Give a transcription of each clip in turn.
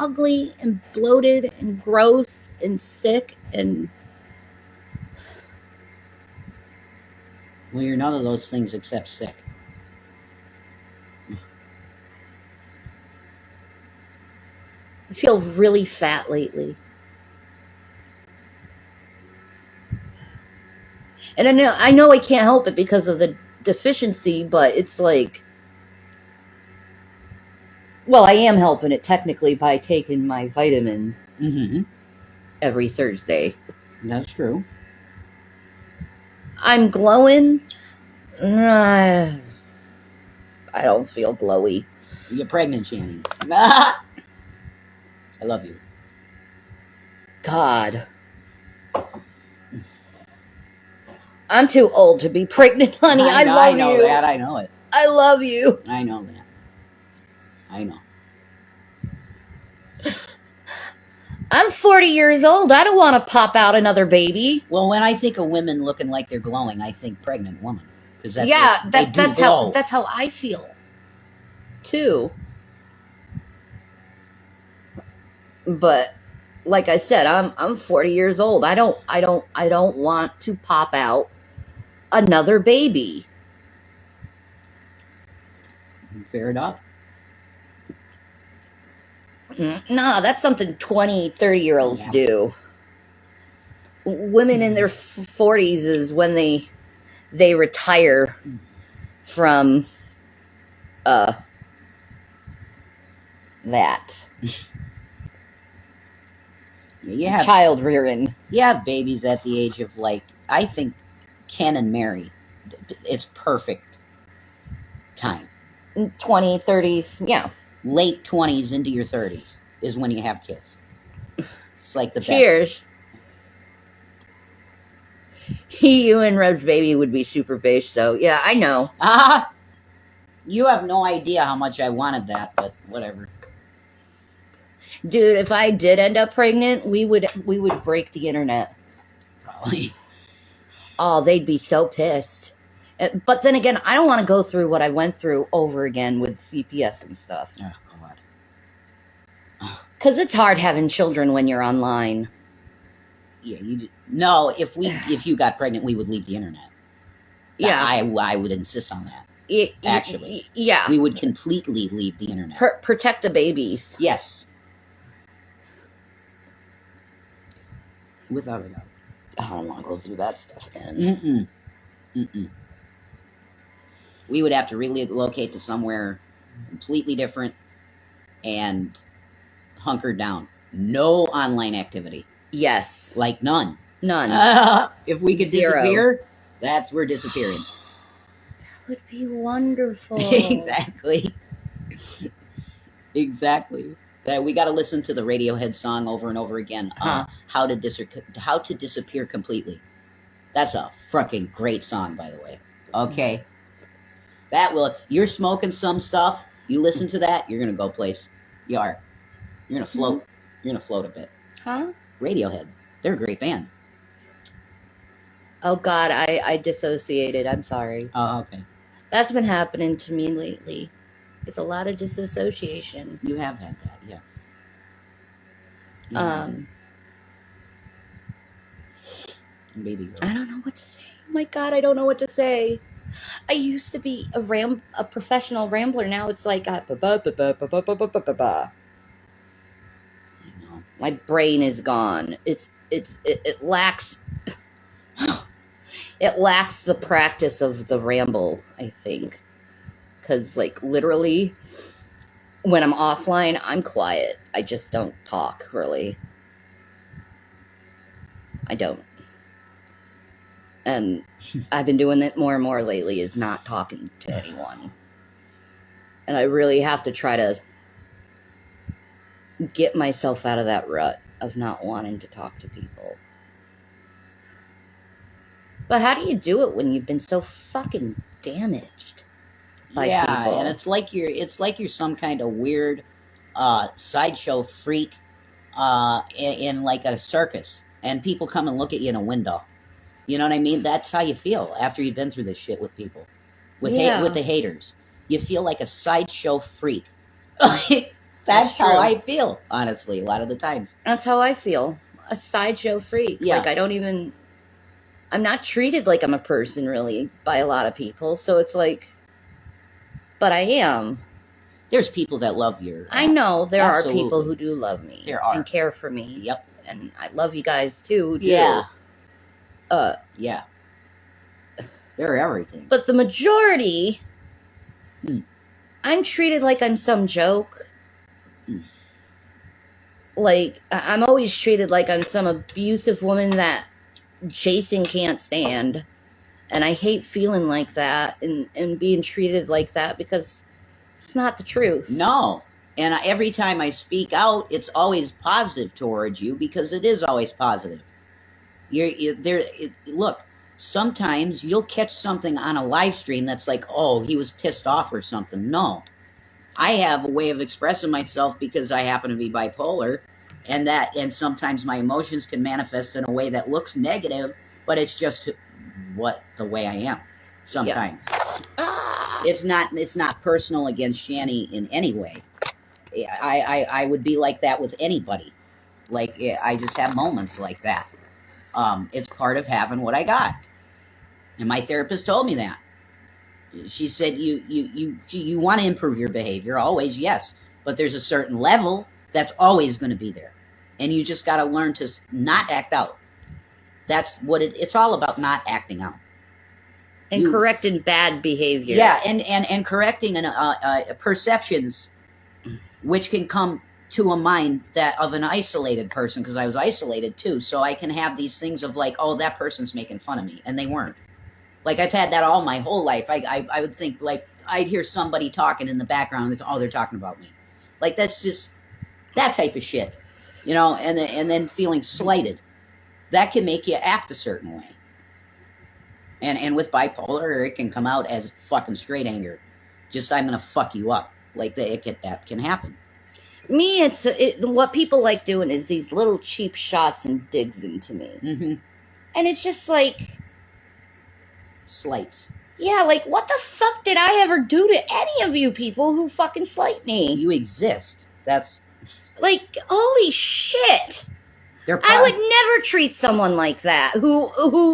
ugly and bloated and gross and sick and... Well, you're none of those things except sick. I feel really fat lately. And I know I can't help it because of the deficiency, but it's like... Well, I am helping it technically by taking my vitamin every Thursday. That's true. I'm glowing. I don't feel glowy. You're pregnant, Shanny. I love you. God. I'm too old to be pregnant, honey. I love you. I know that. I know it. I love you. I know that. I know. I'm 40 years old. I don't want to pop out another baby. Well, when I think of women looking like they're glowing, I think pregnant woman. That's how I feel too. But like I said, I'm 40 years old. I don't want to pop out another baby. Fair enough. Nah, that's something 20, 30-year-olds do. Women in their 40s is when they retire from that. Child rearing. You have babies at the age of, like, I think Ken and Mary, it's perfect time. 20, 30s, yeah. Late 20s into your 30s is when you have kids. It's like the Cheers. You and Reb's baby would be super beige, so yeah, I know. You have no idea how much I wanted that, but whatever. Dude, if I did end up pregnant, we would break the internet. Probably. Oh, they'd be so pissed. But then again, I don't want to go through what I went through over again with CPS and stuff. Oh, God. Because it's hard having children when you're online. Yeah, no, if you got pregnant, we would leave the internet. Yeah. I would insist on that. Actually. Yeah. We would completely leave the internet. Protect the babies. Yes. Without a doubt. I don't want to go through that stuff again. We would have to relocate to somewhere completely different and hunker down. No online activity. Yes. Like none. None. If we could disappear, we're disappearing. That would be wonderful. Exactly. Exactly. We got to listen to the Radiohead song over and over again. How to disappear completely. That's a fucking great song, by the way. Okay. You're smoking some stuff. You listen to that, you're gonna go place. You are. You're gonna float. You're gonna float a bit. Huh? Radiohead. They're a great band. Oh God, I dissociated. I'm sorry. Oh, okay. That's been happening to me lately. It's a lot of disassociation. You have had that, yeah. Baby girl. I don't know what to say. Oh my God, I don't know what to say. I used to be a professional rambler. Now it's like I know. My brain is gone. It lacks it lacks the practice of the ramble, I think. Cause like literally when I'm offline, I'm quiet. I just don't talk really. I don't. And I've been doing it more and more lately, is not talking to anyone. And I really have to try to get myself out of that rut of not wanting to talk to people. But how do you do it when you've been so fucking damaged by people? And it's like you're some kind of weird sideshow freak in like a circus, and people come and look at you in a window. You know what I mean? That's how you feel after you've been through this shit with people. With the haters. You feel like a sideshow freak. That's how true. I feel, honestly, a lot of the times. That's how I feel. A sideshow freak. Yeah. Like, I'm not treated like I'm a person, really, by a lot of people. So it's like, but I am. There's people that love your I know there Absolutely. are people who do love me. There are. And care for me. Yep. And I love you guys, too. Who do. Yeah. Uh, Yeah. They're everything. But the majority, Hmm. I'm treated like I'm some joke. Like, I'm always treated like I'm some abusive woman that Jason can't stand. And I hate feeling like that and being treated like that because it's not the truth. No. And every time I speak out, it's always positive towards you because it is always positive. Look, sometimes you'll catch something on a live stream that's like, oh, he was pissed off or something. No. I have a way of expressing myself because I happen to be bipolar, and sometimes my emotions can manifest in a way that looks negative, but it's just the way I am sometimes. Yeah. It's not personal against Shanny in any way. I would be like that with anybody. Like, I just have moments like that. It's part of having what I got. And my therapist told me that. She said, you want to improve your behavior, always, yes. But there's a certain level that's always going to be there. And you just got to learn to not act out. That's what it's all about, not acting out. And correcting bad behavior. Yeah, and correcting perceptions, which can come to a mind of an isolated person, because I was isolated too. So I can have these things of like, oh, that person's making fun of me. And they weren't. Like, I've had that all my whole life. I would think, like, I'd hear somebody talking in the background, and they're talking about me. Like, that's just that type of shit, you know, and then feeling slighted. That can make you act a certain way. And with bipolar, it can come out as fucking straight anger. Just, I'm going to fuck you up. Like, that can happen. Me, what people like doing is these little cheap shots and digs into me. Mm-hmm. And it's just like... Slights. Yeah, like, what the fuck did I ever do to any of you people who fucking slight me? You exist. That's... Like, holy shit. I would never treat someone like that who's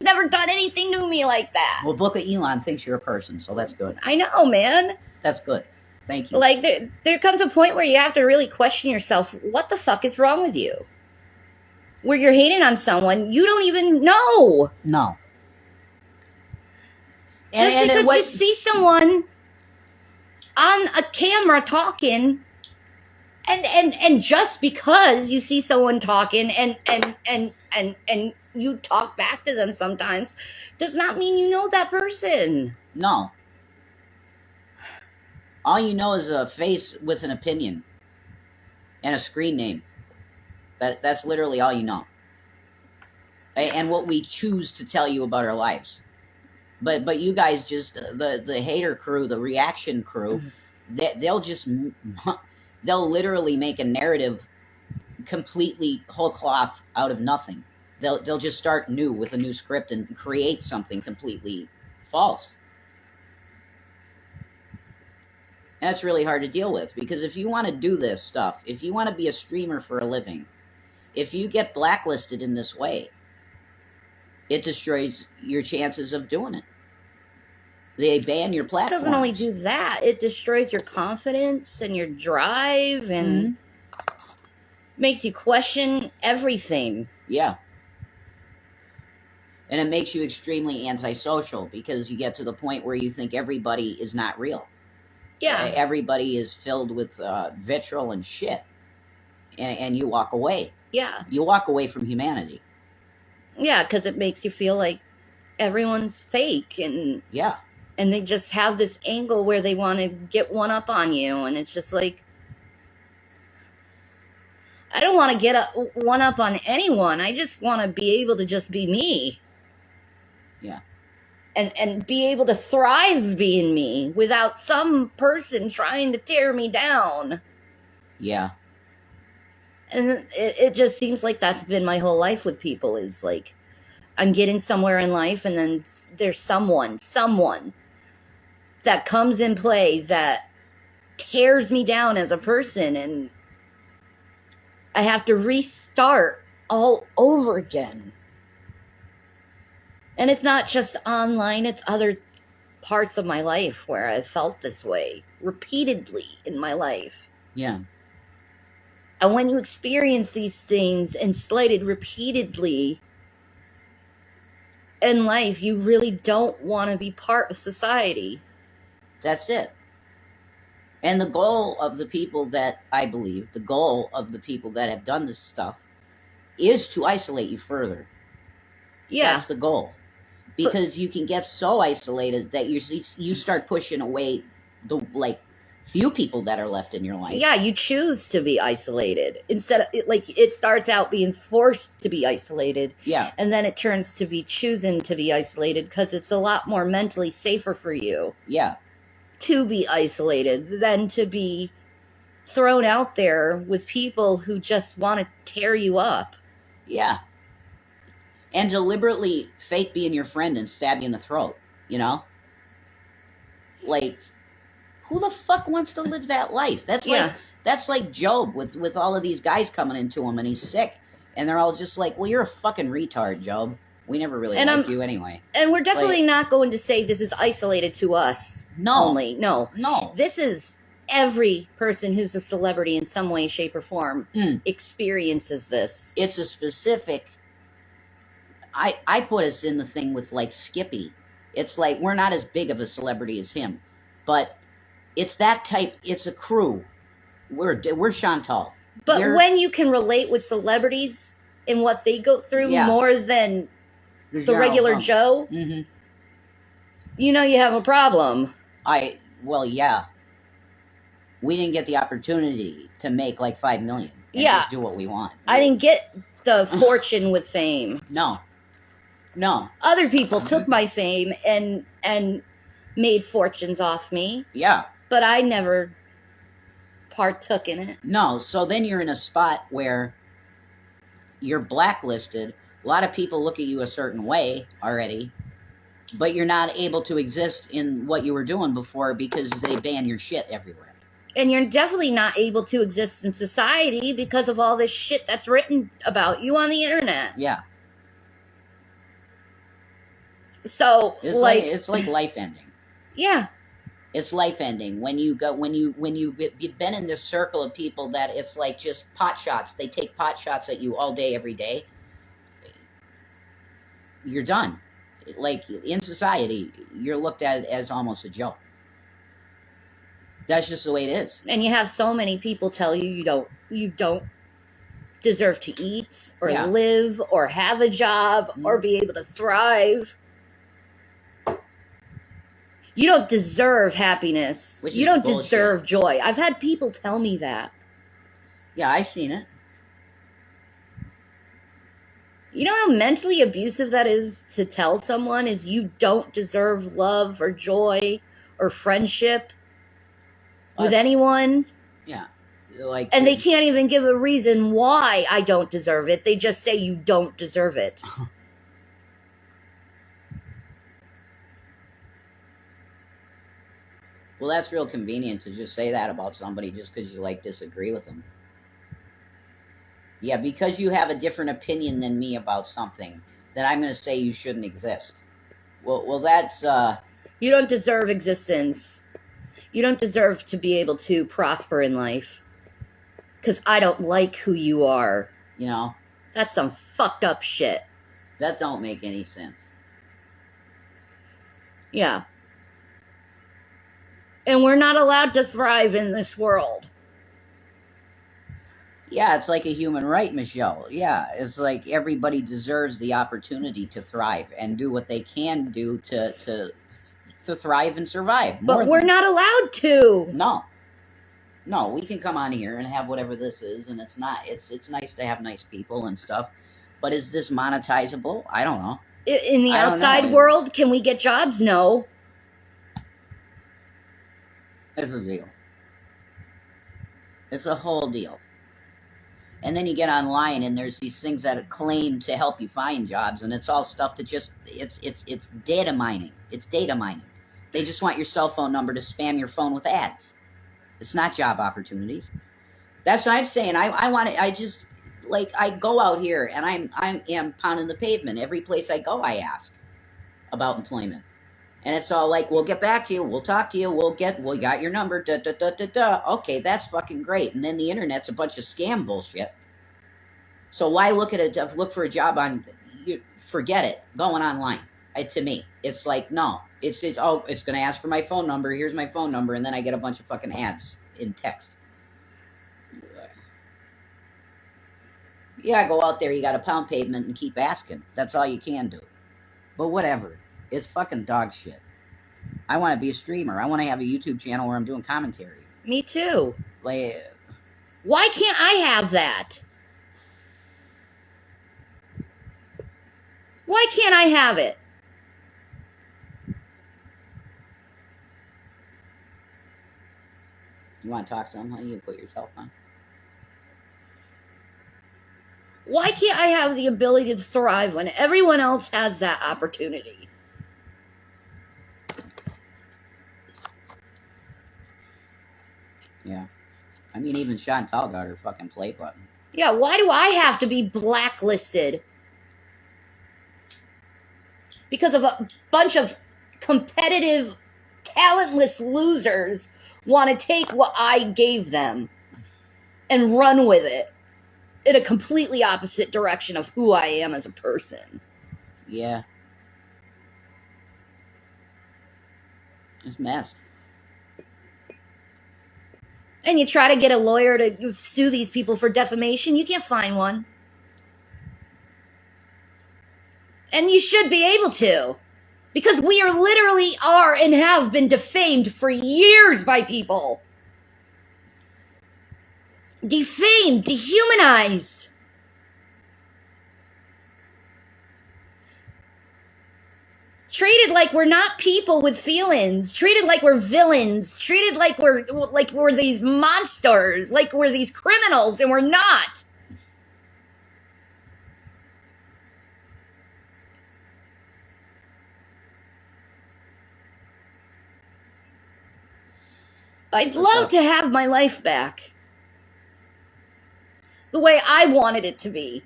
never done anything to me like that. Well, Book of Elon thinks you're a person, so that's good. I know, man. That's good. Thank you. Like, there comes a point where you have to really question yourself, what the fuck is wrong with you? Where you're hating on someone you don't even know. No. Just because you see someone on a camera talking, and just because you see someone talking and you talk back to them sometimes, does not mean you know that person. No. All you know is a face with an opinion and a screen name. That's literally all you know. And what we choose to tell you about our lives. But you guys just, the hater crew, the reaction crew, they'll literally make a narrative completely whole cloth out of nothing. They'll just start new with a new script and create something completely false. And that's really hard to deal with, because if you want to do this stuff, if you want to be a streamer for a living, if you get blacklisted in this way, it destroys your chances of doing it. They ban your platform. It doesn't only do that. It destroys your confidence and your drive and makes you question everything. Yeah. And it makes you extremely antisocial, because you get to the point where you think everybody is not real. Yeah. Everybody is filled with vitriol and shit. And you walk away. Yeah. You walk away from humanity. Yeah, because it makes you feel like everyone's fake. And yeah. And they just have this angle where they want to get one up on you. And it's just like, I don't want to get one up on anyone. I just want to be able to just be me. Yeah. And be able to thrive being me without some person trying to tear me down. Yeah. And it just seems like that's been my whole life with people, is like, I'm getting somewhere in life, and then there's someone that comes in play that tears me down as a person, and I have to restart all over again. And it's not just online, it's other parts of my life where I've felt this way repeatedly in my life. Yeah. And when you experience these things and slighted repeatedly in life, you really don't want to be part of society. That's it. And the goal of the people that, I believe, the goal of the people that have done this stuff is to isolate you further. Yeah. That's the goal. Because you can get so isolated that you start pushing away the, like, few people that are left in your life. Yeah, you choose to be isolated. Instead of, it starts out being forced to be isolated. Yeah. And then it turns to be choosing to be isolated because it's a lot more mentally safer for you. Yeah. To be isolated than to be thrown out there with people who just want to tear you up. Yeah. And deliberately fake being your friend and stab you in the throat, you know? Like, who the fuck wants to live that life? That's like Job with all of these guys coming into him and he's sick. And they're all just like, well, you're a fucking retard, Job. We never really liked you anyway. And we're definitely not going to say this is isolated to us. No. Only. No. No. This is every person who's a celebrity in some way, shape, or form experiences this. It's a specific... I put us in the thing with, like, Skippy. It's like, we're not as big of a celebrity as him. But it's that type... It's a crew. We're Chantal. But when you can relate with celebrities and what they go through more than the regular Joe, you know you have a problem. Well, yeah. We didn't get the opportunity to make like $5 million and just do what we want. I didn't get the fortune with fame. No. Other people took my fame and made fortunes off me. Yeah. But I never partook in it. No, so then you're in a spot where you're blacklisted. A lot of people look at you a certain way already, but you're not able to exist in what you were doing before because they ban your shit everywhere. And you're definitely not able to exist in society because of all this shit that's written about you on the internet. Yeah. So it's like life ending. Yeah. It's life ending when you've been in this circle of people that it's like just pot shots. They take pot shots at you all day, every day. You're done. Like in society, you're looked at as almost a joke. That's just the way it is. And you have so many people tell you you don't deserve to eat or live or have a job or be able to thrive. You don't deserve happiness. You don't deserve joy. I've had people tell me that. Yeah, I've seen it. You know how mentally abusive that is to tell someone is you don't deserve love or joy or friendship with anyone? Yeah. And they can't even give a reason why I don't deserve it. They just say you don't deserve it. Well, that's real convenient to just say that about somebody just because you, like, disagree with them. Yeah, because you have a different opinion than me about something, then I'm going to say you shouldn't exist. Well, that's... You don't deserve existence. You don't deserve to be able to prosper in life. Because I don't like who you are. You know? That's some fucked up shit. That don't make any sense. Yeah. And we're not allowed to thrive in this world. Yeah, it's like a human right, Michelle. Yeah, it's like everybody deserves the opportunity to thrive and do what they can do to thrive and survive. But we're not allowed to. No, we can come on here and have whatever this is, and it's nice to have nice people and stuff. But is this monetizable? I don't know. In the outside world, can we get jobs? No. It's a deal. It's a whole deal. And then you get online and there's these things that claim to help you find jobs, and it's all stuff that just it's data mining. It's data mining. They just want your cell phone number to spam your phone with ads. It's not job opportunities. That's what I'm saying. I just, like, I go out here and I am pounding the pavement. Every place I go, I ask about employment. And it's all like, we'll get back to you. We'll talk to you. We got your number. Da, da, da, da, da. Okay, that's fucking great. And then the internet's a bunch of scam bullshit. So why look for a job on, forget it, going online. To me, it's like, no, it's going to ask for my phone number. Here's my phone number. And then I get a bunch of fucking ads in text. Yeah, go out there. You got to pound pavement and keep asking. That's all you can do. But whatever. It's fucking dog shit. I want to be a streamer. I want to have a YouTube channel where I'm doing commentary. Me too. Like, why can't I have that? Why can't I have it? You want to talk some, honey? You put yourself on. Why can't I have the ability to thrive when everyone else has that opportunity? Yeah. I mean, even Chantal got her fucking play button. Yeah, why do I have to be blacklisted? Because of a bunch of competitive, talentless losers want to take what I gave them and run with it in a completely opposite direction of who I am as a person. Yeah. It's a mess. And you try to get a lawyer to sue these people for defamation, you can't find one. And you should be able to. Because we literally are and have been defamed for years by people. Defamed, dehumanized. Treated like we're not people with feelings. Treated like we're villains. Treated like we're these monsters. Like we're these criminals, and we're not. I'd love to have my life back. The way I wanted it to be.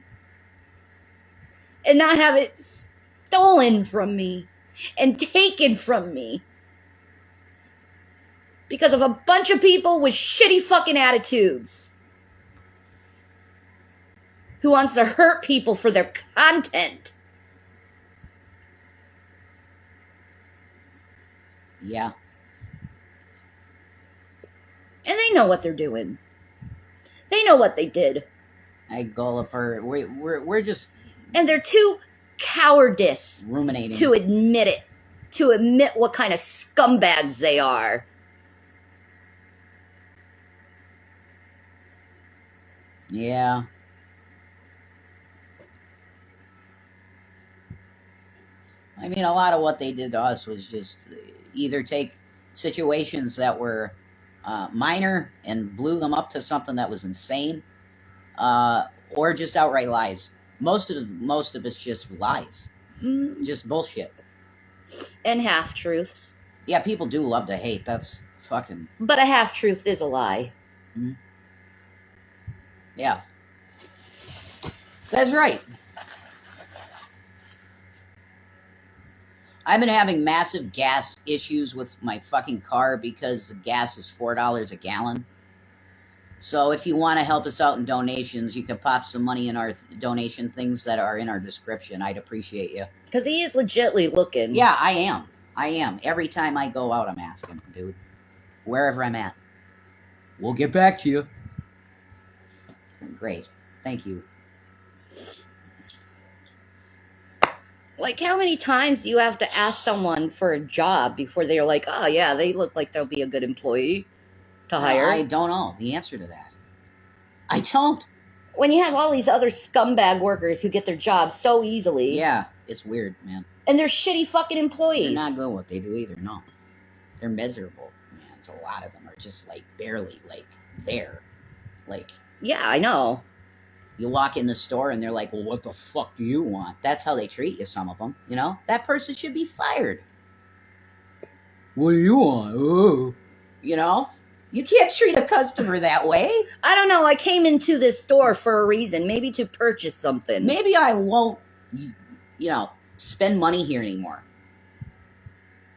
And not have it stolen from me. And taken from me. Because of a bunch of people with shitty fucking attitudes. Who wants to hurt people for their content. Yeah. And they know what they're doing. They know what they did. I Gulliper. We're just... And they're too cowardice ruminating to admit it. To admit what kind of scumbags they are. Yeah. I mean, a lot of what they did to us was just either take situations that were minor and blew them up to something that was insane, or just outright lies. Most of it's just lies, just bullshit, and half-truths. Yeah, people do love to hate. That's fucking. But a half-truth is a lie. Mm-hmm. Yeah, that's right. I've been having massive gas issues with my fucking car because the gas is $4 a gallon. So if you want to help us out in donations, you can pop some money in our donation things that are in our description. I'd appreciate you. Because he is legitly looking. Yeah, I am. I am. Every time I go out, I'm asking, dude. Wherever I'm at. We'll get back to you. Great. Thank you. Like, how many times do you have to ask someone for a job before they're like, oh, yeah, they look like they'll be a good employee to hire? I don't know the answer to that. I don't. When you have all these other scumbag workers who get their jobs so easily. Yeah, it's weird, man. And they're shitty fucking employees. They're not good at what they do either, no. They're miserable, man. So a lot of them are just, like, barely, like, there. Like... Yeah, I know. You walk in the store and they're like, well, what the fuck do you want? That's how they treat you, some of them, you know? That person should be fired. What do you want? Oh. You know? You can't treat a customer that way. I don't know. I came into this store for a reason, maybe to purchase something. Maybe I won't, spend money here anymore.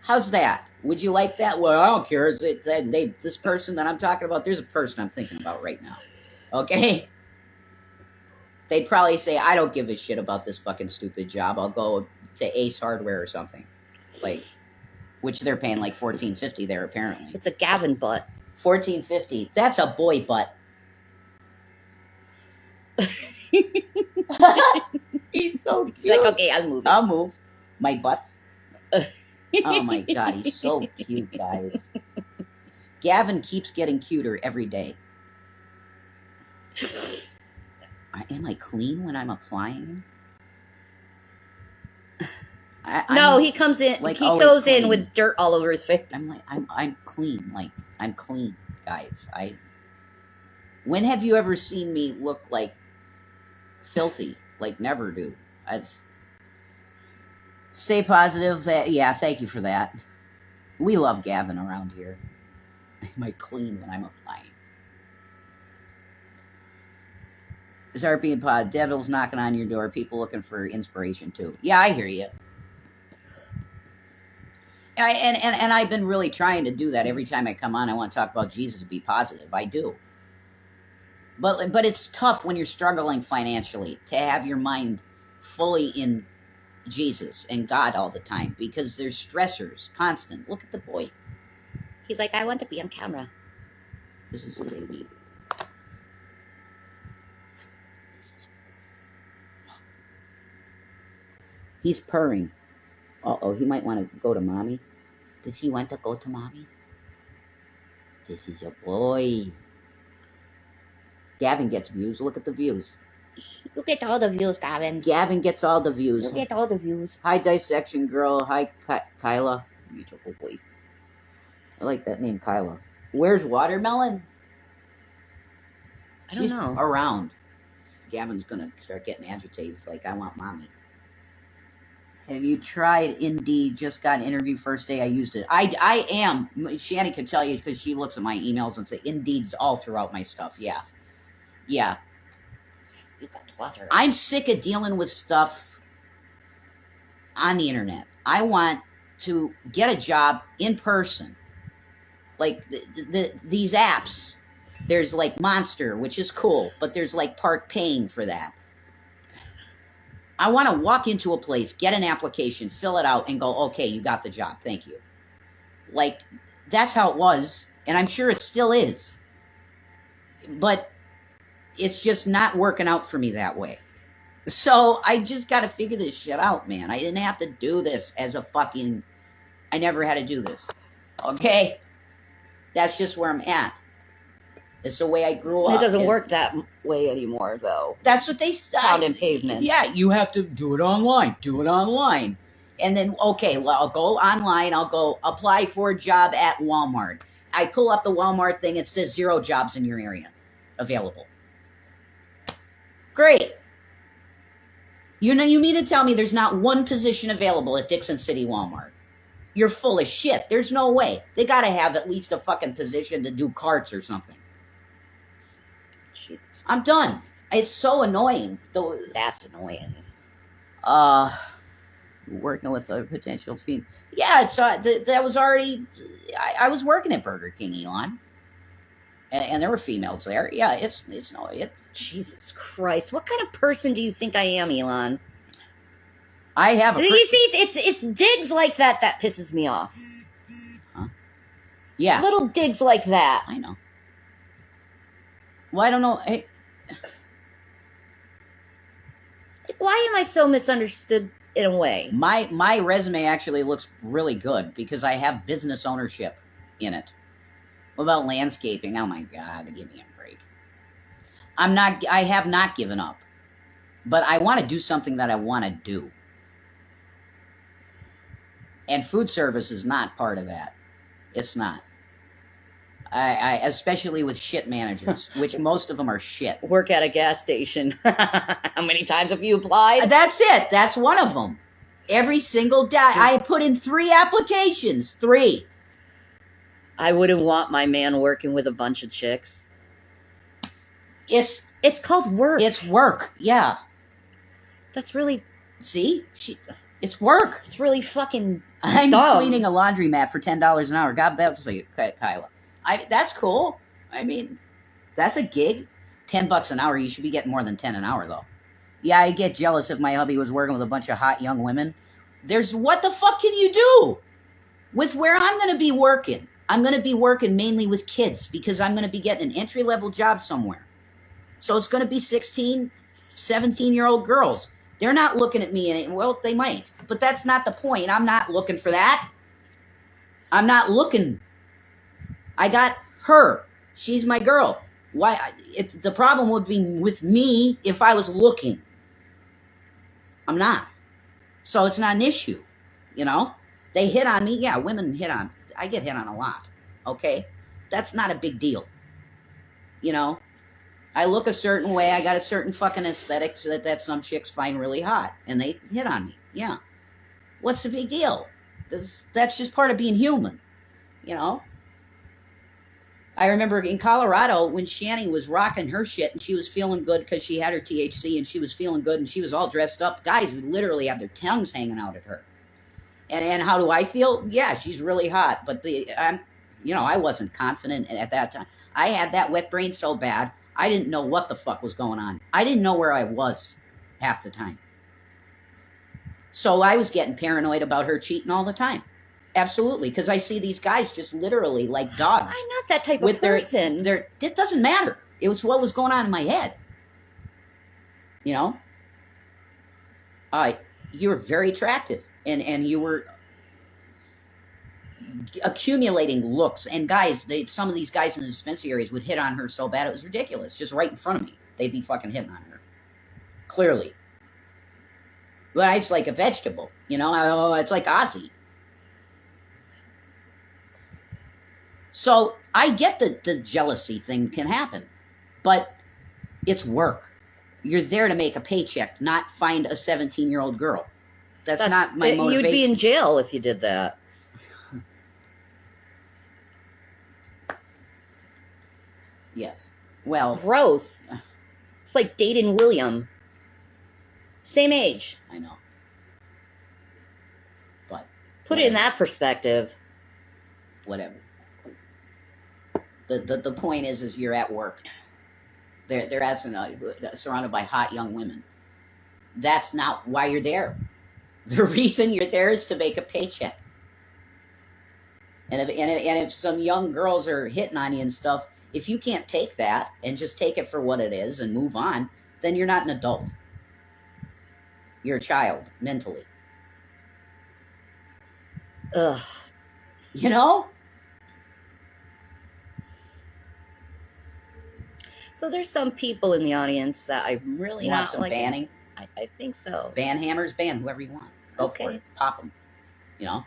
How's that? Would you like that? Well, I don't care. This person that I'm talking about, there's a person I'm thinking about right now. Okay? They'd probably say, I don't give a shit about this fucking stupid job. I'll go to Ace Hardware or something. Like, which they're paying like $14.50 there, apparently. It's a Gavin butt. $14.50. That's a boy butt. He's so cute. He's like, okay, I'll move it. I'll move. My butts. Oh my God, he's so cute, guys. Gavin keeps getting cuter every day. Am I clean when I'm applying? No, he comes in. Like, he goes clean. In with dirt all over his face. I'm clean. Like, I'm clean, guys. When have you ever seen me look like filthy? Like, never do. Stay positive. Thank you for that. We love Gavin around here. Am I clean when I'm applying? Start being pod. Devil's knocking on your door. People looking for inspiration too. Yeah, I hear you. And I've been really trying to do that. Every time I come on, I want to talk about Jesus and be positive. I do. But it's tough when you're struggling financially to have your mind fully in Jesus and God all the time because there's stressors, constant. Look at the boy. He's like, I want to be on camera. This is a baby. He's purring. Uh-oh, he might want to go to mommy. Does he want to go to mommy? This is a boy. Gavin gets views. Look at the views. You get all the views, Gavin. Gavin gets all the views. You get all the views. Hi, Dissection Girl. Hi, Kyla. Beautiful boy. I like that name, Kyla. Where's Watermelon? I don't know. Around. Gavin's going to start getting agitated. He's like, I want mommy. Have you tried Indeed? Just got an interview first day I used it. I am. Shanny can tell you because she looks at my emails and say Indeed's all throughout my stuff. Yeah. Yeah. You got water. I'm sick of dealing with stuff on the internet. I want to get a job in person. Like these apps. There's like Monster, which is cool, but there's like Park paying for that. I want to walk into a place, get an application, fill it out, and go, okay, you got the job. Thank you. Like, that's how it was, and I'm sure it still is. But it's just not working out for me that way. So I just got to figure this shit out, man. I didn't have to do this as a fucking... I never had to do this. Okay? That's just where I'm at. It's the way I grew up. It doesn't work that way anymore, though. That's what they found in pavement. Yeah, you have to do it online. Do it online. And then, okay, I'll go online. I'll go apply for a job at Walmart. I pull up the Walmart thing. It says 0 jobs in your area available. Great. You mean to tell me there's not one position available at Dixon City Walmart? You're full of shit. There's no way. They got to have at least a fucking position to do carts or something. I'm done. It's so annoying. That's annoying. Working with a potential female. Yeah, that was already... I was working at Burger King, Elon. And there were females there. Yeah, it's no... Jesus Christ. What kind of person do you think I am, Elon? I have a... You see, it's digs like that pisses me off. Huh? Yeah. Little digs like that. I know. Well, I don't know. Why am I so misunderstood in a way? My resume actually looks really good because I have business ownership in it. What about landscaping? Oh my God, give me a break. I have not given up. But I want to do something that I want to do. And food service is not part of that. It's not. I especially with shit managers, which most of them are shit. Work at a gas station. How many times have you applied? That's it. That's one of them. Every single day. I put in 3 applications. 3. I wouldn't want my man working with a bunch of chicks. It's called work. It's work. Yeah. That's really... See? It's work. It's really fucking I'm dumb. cleaning a laundromat for $10 an hour. God bless you, Kyla. That's cool. I mean, that's a gig. $10 an hour. You should be getting more than 10 an hour, though. Yeah, I get jealous if my hubby was working with a bunch of hot young women. What the fuck can you do with where I'm going to be working? I'm going to be working mainly with kids because I'm going to be getting an entry-level job somewhere. So it's going to be 16, 17-year-old girls. They're not looking at me, and well, they might. But that's not the point. I'm not looking for that. I'm not looking. I got her. She's my girl. Why? The problem would be with me if I was looking. I'm not. So it's not an issue. You know? They hit on me. Yeah, women hit on. I get hit on a lot. Okay? That's not a big deal. You know? I look a certain way. I got a certain fucking aesthetic that some chicks find really hot. And they hit on me. Yeah. What's the big deal? That's just part of being human. You know? I remember in Colorado when Shanny was rocking her shit and she was feeling good because she had her THC and she was feeling good and she was all dressed up. Guys would literally have their tongues hanging out at her. And how do I feel? Yeah, she's really hot. But I wasn't confident at that time. I had that wet brain so bad, I didn't know what the fuck was going on. I didn't know where I was half the time. So I was getting paranoid about her cheating all the time. Absolutely, because I see these guys just literally like dogs. I'm not that type of person. It doesn't matter. It was what was going on in my head. You know? You were very attractive. And you were accumulating looks. And guys, some of these guys in the dispensaries would hit on her so bad it was ridiculous. Just right in front of me. They'd be fucking hitting on her. Clearly. But it's like a vegetable. You know? It's like Ozzy. So I get that the jealousy thing can happen, but it's work. You're there to make a paycheck, not find a 17-year-old girl. That's not my motivation. You'd be in jail if you did that. Yes. Well. Gross. It's like dating William. Same age. I know. But. Put it in that perspective. Whatever. The point is you're at work. They're surrounded by hot young women. That's not why you're there. The reason you're there is to make a paycheck. And if some young girls are hitting on you and stuff, if you can't take that and just take it for what it is and move on, then you're not an adult. You're a child, mentally. Ugh. You know? So there's some people in the audience that I'm really you not want some liking. banning? I think so. Ban hammers, ban whoever you want. Go for Okay. it. Pop them. You know?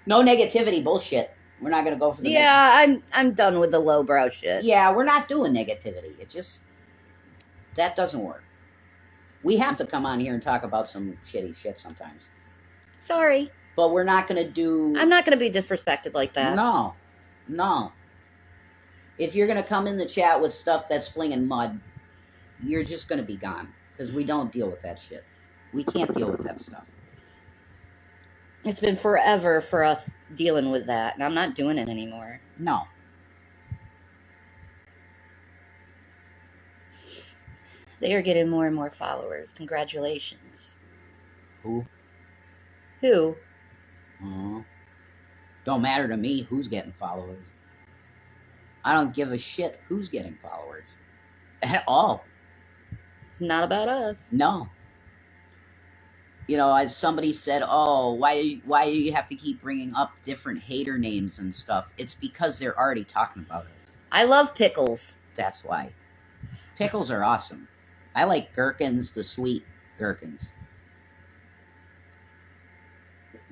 No negativity bullshit. We're not going to go for the I'm done with the lowbrow shit. Yeah, we're not doing negativity. It just... That doesn't work. We have to come on here and talk about some shitty shit sometimes. Sorry. But we're not going to do... I'm not going to be disrespected like that. No. No. If you're going to come in the chat with stuff that's flinging mud, you're just going to be gone. Because we don't deal with that shit. We can't deal with that stuff. It's been forever for us dealing with that, and I'm not doing it anymore. No. They are getting more and more followers. Congratulations. Who? Who? Don't matter to me who's getting followers. I don't give a shit who's getting followers. At all. It's not about us. No. You know, as somebody said, why do you have to keep bringing up different hater names and stuff? It's because they're already talking about us. I love pickles. That's why. Pickles are awesome. I like gherkins, the sweet gherkins.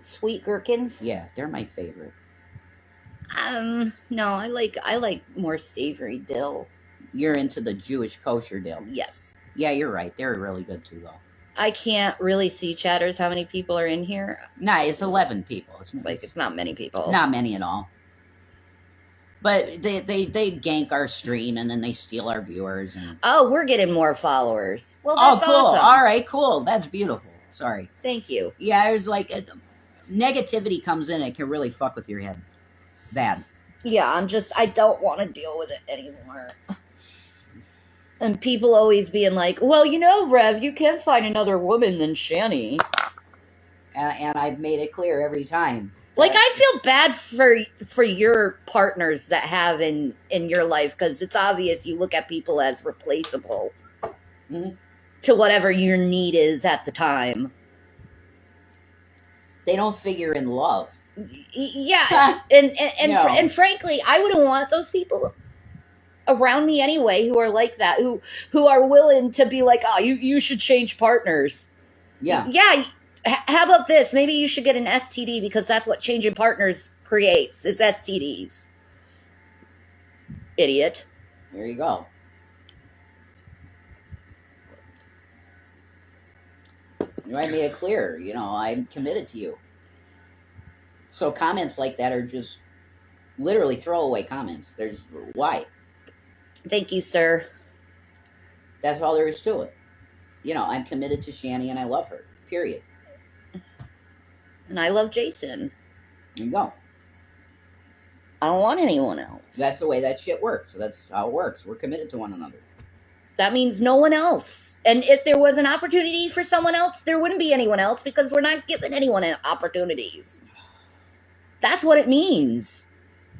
Sweet gherkins? Yeah, they're my favorite. No, I like more savory dill. You're into the Jewish kosher dill. Yes. Yeah, you're right. They're really good too, though. I can't really see, chatters, how many people are in here. Nah, it's 11 people. It's not many people. Not many at all. But they gank our stream and then they steal our viewers. And... Oh, we're getting more followers. Well, that's cool. awesome. All right, cool. That's beautiful. Sorry. Thank you. Yeah, there's like negativity comes in. It can really fuck with your head. Bad. Yeah, I don't want to deal with it anymore. And people always being like, well, you know, Rev, you can find another woman than Shanny. And I've made it clear every time. Like, I feel bad for your partners that have in your life, because it's obvious you look at people as replaceable to whatever your need is at the time. They don't figure in love. Yeah, and frankly, I wouldn't want those people around me anyway who are like that, who are willing to be like, oh, you should change partners. Yeah. Yeah. How about this? Maybe you should get an STD, because that's what changing partners creates, is STDs. Idiot. There you go. I made it clear, you know, I'm committed to you. So comments like that are just literally throwaway comments. There's why? Thank you, sir. That's all there is to it. You know, I'm committed to Shanny and I love her. Period. And I love Jason. There you go. I don't want anyone else. That's the way that shit works. That's how it works. We're committed to one another. That means no one else. And if there was an opportunity for someone else, there wouldn't be anyone else, because we're not giving anyone opportunities. That's what it means.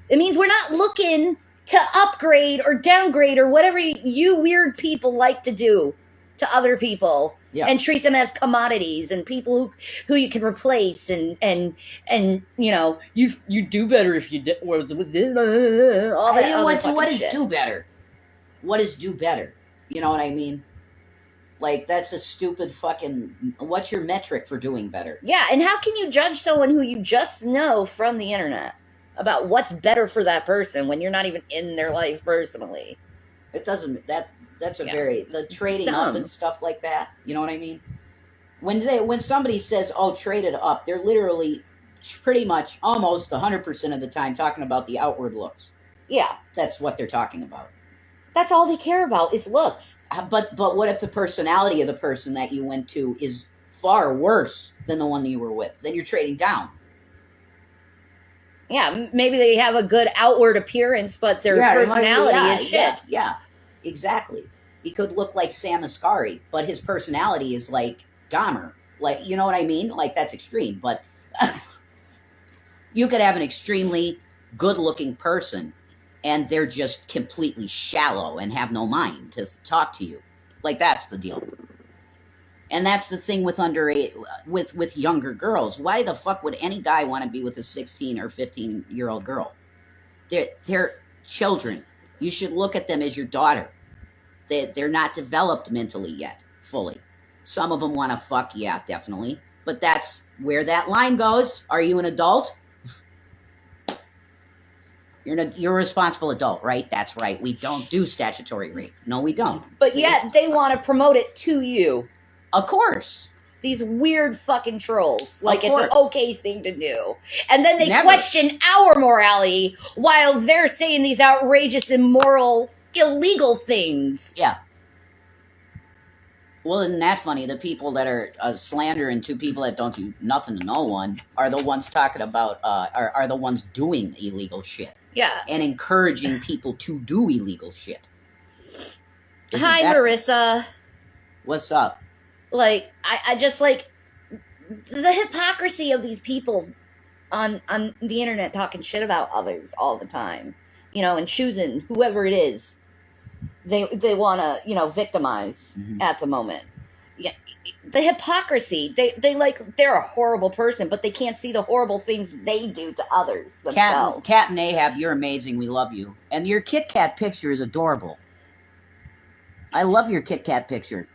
It means we're not looking to upgrade or downgrade or whatever you weird people like to do to other people, and treat them as commodities and people who you can replace and you know, you do better if you did with all that. What is shit. do better? What is do better? You know what I mean? Like, that's a stupid fucking... What's your metric for doing better? Yeah, and how can you judge someone who you just know from the internet about what's better for that person when you're not even in their life personally? It doesn't... That's a very... The trading up and stuff like that. You know what I mean? When somebody says, oh, traded up, they're literally pretty much almost 100% of the time talking about the outward looks. Yeah. That's what they're talking about. That's all they care about is looks. But what if the personality of the person that you went to is far worse than the one that you were with? Then you're trading down. Yeah, maybe they have a good outward appearance, but their personality is shit. Yeah, exactly. He could look like Sam Asghari, but his personality is like Dahmer. Like, you know what I mean? Like, that's extreme. But you could have an extremely good-looking person, and they're just completely shallow and have no mind to talk to you. Like, that's the deal. And that's the thing with with younger girls. Why the fuck would any guy want to be with a 16 or 15-year-old girl? They're children. You should look at them as your daughter. They're not developed mentally yet, fully. Some of them want to fuck, yeah, definitely. But that's where that line goes. Are you an adult? You're a responsible adult, right? That's right. We don't do statutory rape. No, we don't. But yet, they want to promote it to you. Of course. These weird fucking trolls. Like, it's an okay thing to do. And then they question our morality while they're saying these outrageous, immoral, illegal things. Yeah. Well, isn't that funny? The people that are slandering two people that don't do nothing to no one are the ones talking about, are the ones doing illegal shit. Yeah. And encouraging people to do illegal shit. Hi, Marissa. What's up? Like, I just, like, the hypocrisy of these people on the internet talking shit about others all the time. You know, and choosing whoever it is they want to, you know, victimize at the moment. Yeah, the hypocrisy. They're a horrible person, but they can't see the horrible things they do to others themselves. Captain Ahab, you're amazing. We love you. And your Kit Kat picture is adorable. I love your Kit Kat picture.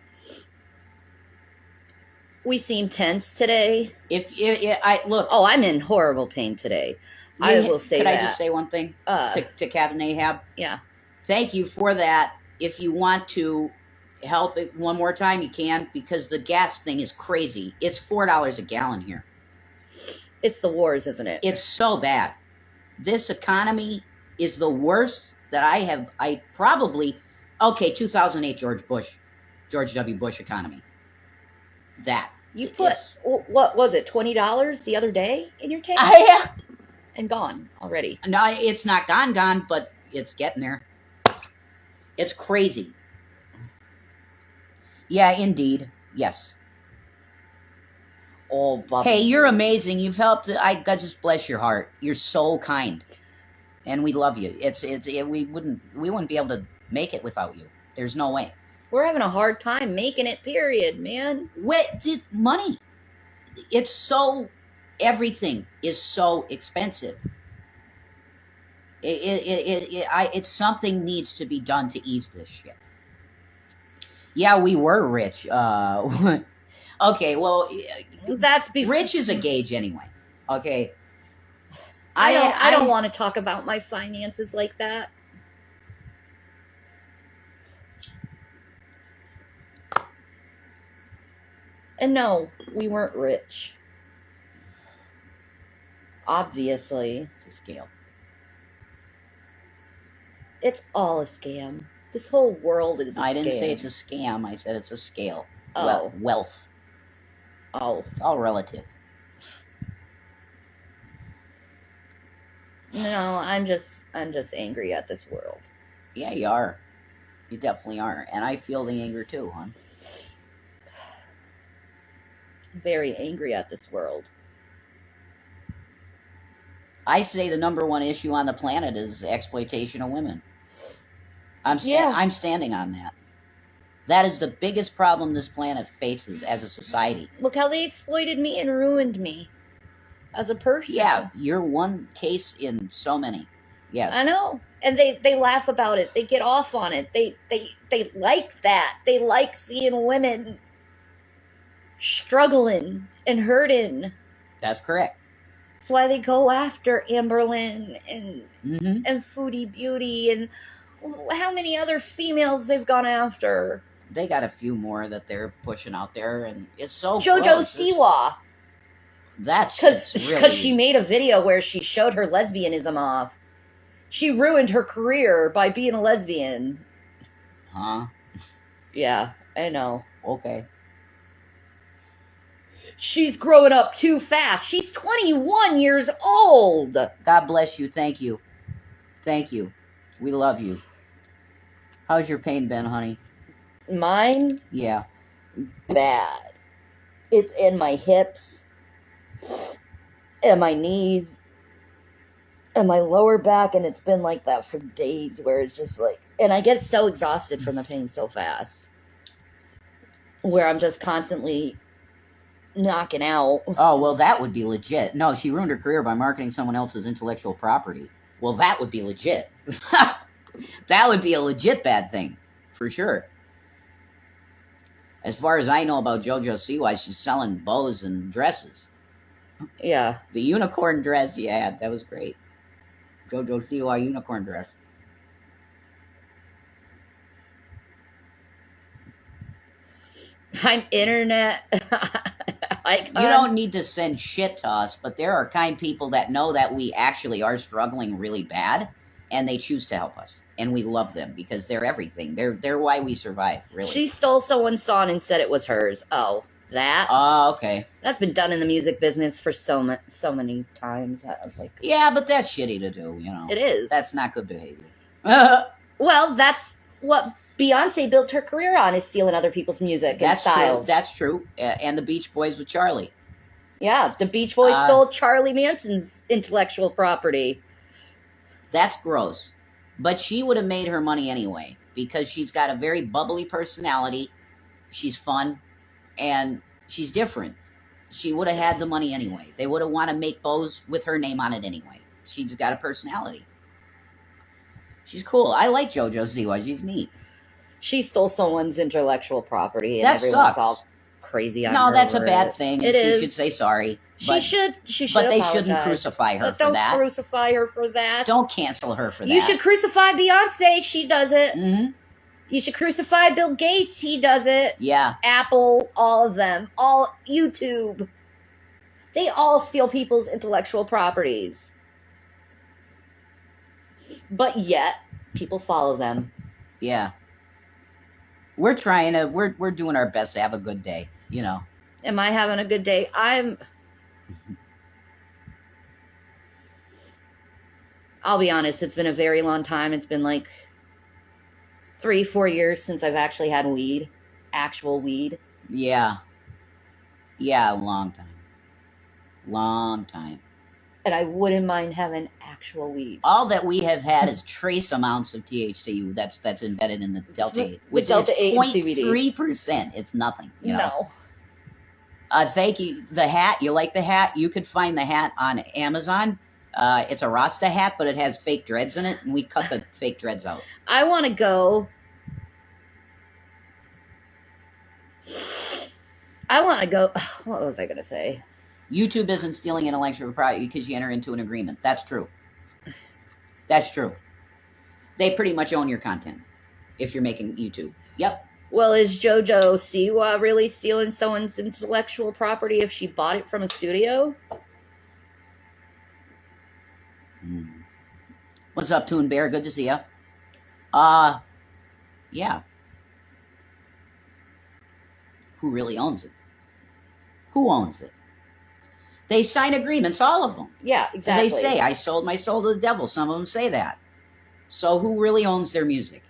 We seem tense today. Look. Oh, I'm in horrible pain today. I will say that. Could I just say one thing to Captain Ahab? Yeah. Thank you for that. If you want to help it one more time, you can, because the gas thing is crazy. It's $4 a gallon here. It's the wars, isn't it? It's so bad. This economy is the worst that I probably, okay, 2008 George W. Bush economy. That. You put, what was it, $20 the other day in your tank? Yeah. And gone already. No, it's not gone, but it's getting there. It's crazy. Yeah, indeed. Yes. Oh, Bobby. Hey, you're amazing. You've helped. God just bless your heart. You're so kind, and we love you. We wouldn't be able to make it without you. There's no way. We're having a hard time making it, period, man. Money. It's so, everything is so expensive. It's something needs to be done to ease this shit. Yeah, we were rich. Okay, well, that's rich is a gauge anyway. Okay. I don't want to talk about my finances like that. And no, we weren't rich. Obviously. It's a scale. It's all a scam. This whole world is a scam. I didn't say it's a scam. I said it's a scale. Oh. Wealth. Oh. It's all relative. No, I'm just angry at this world. Yeah, you are. You definitely are. And I feel the anger too, hon. Very angry at this world. I say the number one issue on the planet is exploitation of women. I'm standing on that. That is the biggest problem this planet faces as a society. Look how they exploited me and ruined me as a person. Yeah, you're one case in so many. Yes. I know. And they laugh about it. They get off on it. They like that. They like seeing women struggling and hurting. That's correct. That's why they go after Amberlynn and Foodie Beauty and how many other females they've gone after. They got a few more that they're pushing out there, and it's so JoJo gross. Siwa. That's because she made a video where she showed her lesbianism off. She ruined her career by being a lesbian. Huh? Yeah, I know. Okay. She's growing up too fast. She's 21 years old. God bless you. Thank you. Thank you. We love you. How's your pain been, honey? Mine? Yeah. Bad. It's in my hips, and my knees, and my lower back, and it's been like that for days, where it's just like, and I get so exhausted from the pain so fast, where I'm just constantly knocking out. Oh, well, that would be legit. No, she ruined her career by marketing someone else's intellectual property. Well, that would be legit. That would be a legit bad thing, for sure. As far as I know about JoJo Siwa, she's selling bows and dresses. Yeah. The unicorn dress you had, that was great. JoJo Siwa unicorn dress. I'm internet icon. You don't need to send shit to us, but there are kind people that know that we actually are struggling really bad, and they choose to help us. And we love them because they're everything. They're why we survive, really. She stole someone's song and said it was hers. Oh, that? Oh, okay. That's been done in the music business for so many times. Yeah, but that's shitty to do, you know. It is. That's not good behavior. Well, that's what Beyonce built her career on, is stealing other people's music and styles. True. That's true. And the Beach Boys with Charlie. Yeah, the Beach Boys stole Charlie Manson's intellectual property. That's gross. But she would have made her money anyway, because she's got a very bubbly personality. She's fun, and she's different. She would have had the money anyway. They would have want to make bows with her name on it anyway. She's got a personality. She's cool. I like JoJo Siwa. She's neat. She stole someone's intellectual property, and that everyone's sucks. All crazy on her. No, that's a bad thing. It is. She should say sorry. She should. But they apologize. shouldn't crucify her for Don't that. Don't crucify her for that. Don't cancel her for that. You should crucify Beyonce. She does it. Mm-hmm. You should crucify Bill Gates. He does it. Yeah. Apple, all of them. All YouTube. They all steal people's intellectual properties. But yet, people follow them. Yeah. We're trying to, we're doing our best to have a good day, you know. Am I having a good day? I'll be honest, it's been a very long time. It's been like 3-4 years since I've actually had weed. Actual weed. Yeah. Yeah, a long time. Long time. And I wouldn't mind having actual weed. All that we have had is trace amounts of THC that's embedded in the Delta 8, which Delta is 8 and CBD. 0.3%. It's nothing, you know. No. Thank you. The hat, you like the hat? You could find the hat on Amazon. It's a Rasta hat, but it has fake dreads in it, and we cut the fake dreads out. I want to go. What was I going to say? YouTube isn't stealing intellectual property because you enter into an agreement. That's true. That's true. They pretty much own your content if you're making YouTube. Yep. Well, is JoJo Siwa really stealing someone's intellectual property if she bought it from a studio? What's up, Toon Bear? Good to see ya. Yeah. Who really owns it? Who owns it? They sign agreements, all of them. Yeah, exactly. And they say, I sold my soul to the devil. Some of them say that. So who really owns their music?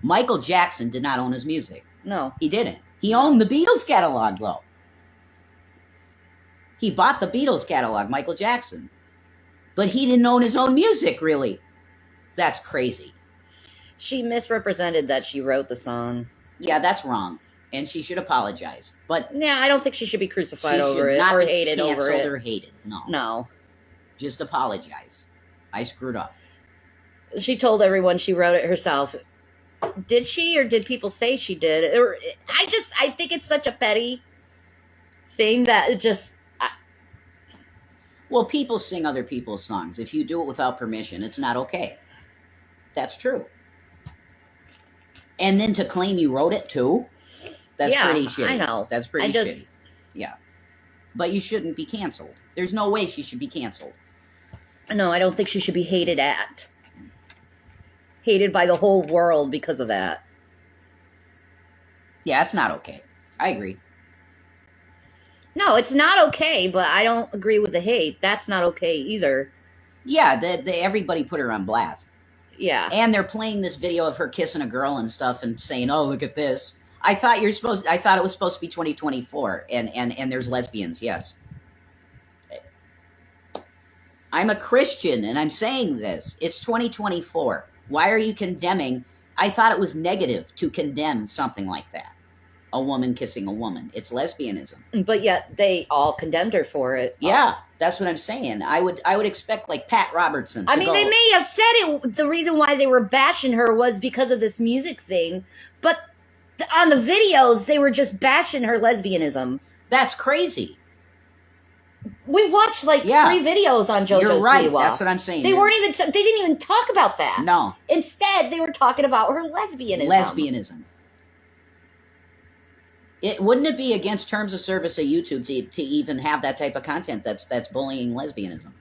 Michael Jackson did not own his music. No. He didn't. He owned the Beatles catalog, though. He bought the Beatles catalog, Michael Jackson. But he didn't own his own music, really. That's crazy. She misrepresented that she wrote the song. Yeah, that's wrong. And she should apologize. But yeah, I don't think she should be crucified over it or hated over it. Or hated. No. No. Just apologize. I screwed up. She told everyone she wrote it herself. Did she, or did people say she did? I think it's such a petty thing that it just... Well, people sing other people's songs. If you do it without permission, it's not okay. That's true. And then to claim you wrote it, too? That's pretty shitty. I know. That's pretty shitty. Yeah. But you shouldn't be canceled. There's no way she should be canceled. No, I don't think she should be hated at. Hated by the whole world because of that. Yeah, it's not okay. I agree. No, it's not okay, but I don't agree with the hate. That's not okay either. Yeah, everybody put her on blast. Yeah. And they're playing this video of her kissing a girl and stuff and saying, oh, look at this. I thought it was supposed to be 2024 and there's lesbians, yes. I'm a Christian and I'm saying this. It's 2024. Why are you condemning? I thought it was negative to condemn something like that. A woman kissing a woman. It's lesbianism. But yet they all condemned her for it. Yeah, that's what I'm saying. I would expect like Pat Robertson. I mean, they may have said it. The reason why they were bashing her was because of this music thing. But on the videos, they were just bashing her lesbianism. That's crazy. We've watched 3 videos on JoJo You're right. Siwa. That's what I'm saying. They didn't even talk about that. No. Instead, they were talking about her lesbianism. Lesbianism. Wouldn't it be against terms of service of YouTube to even have that type of content that's bullying lesbianism?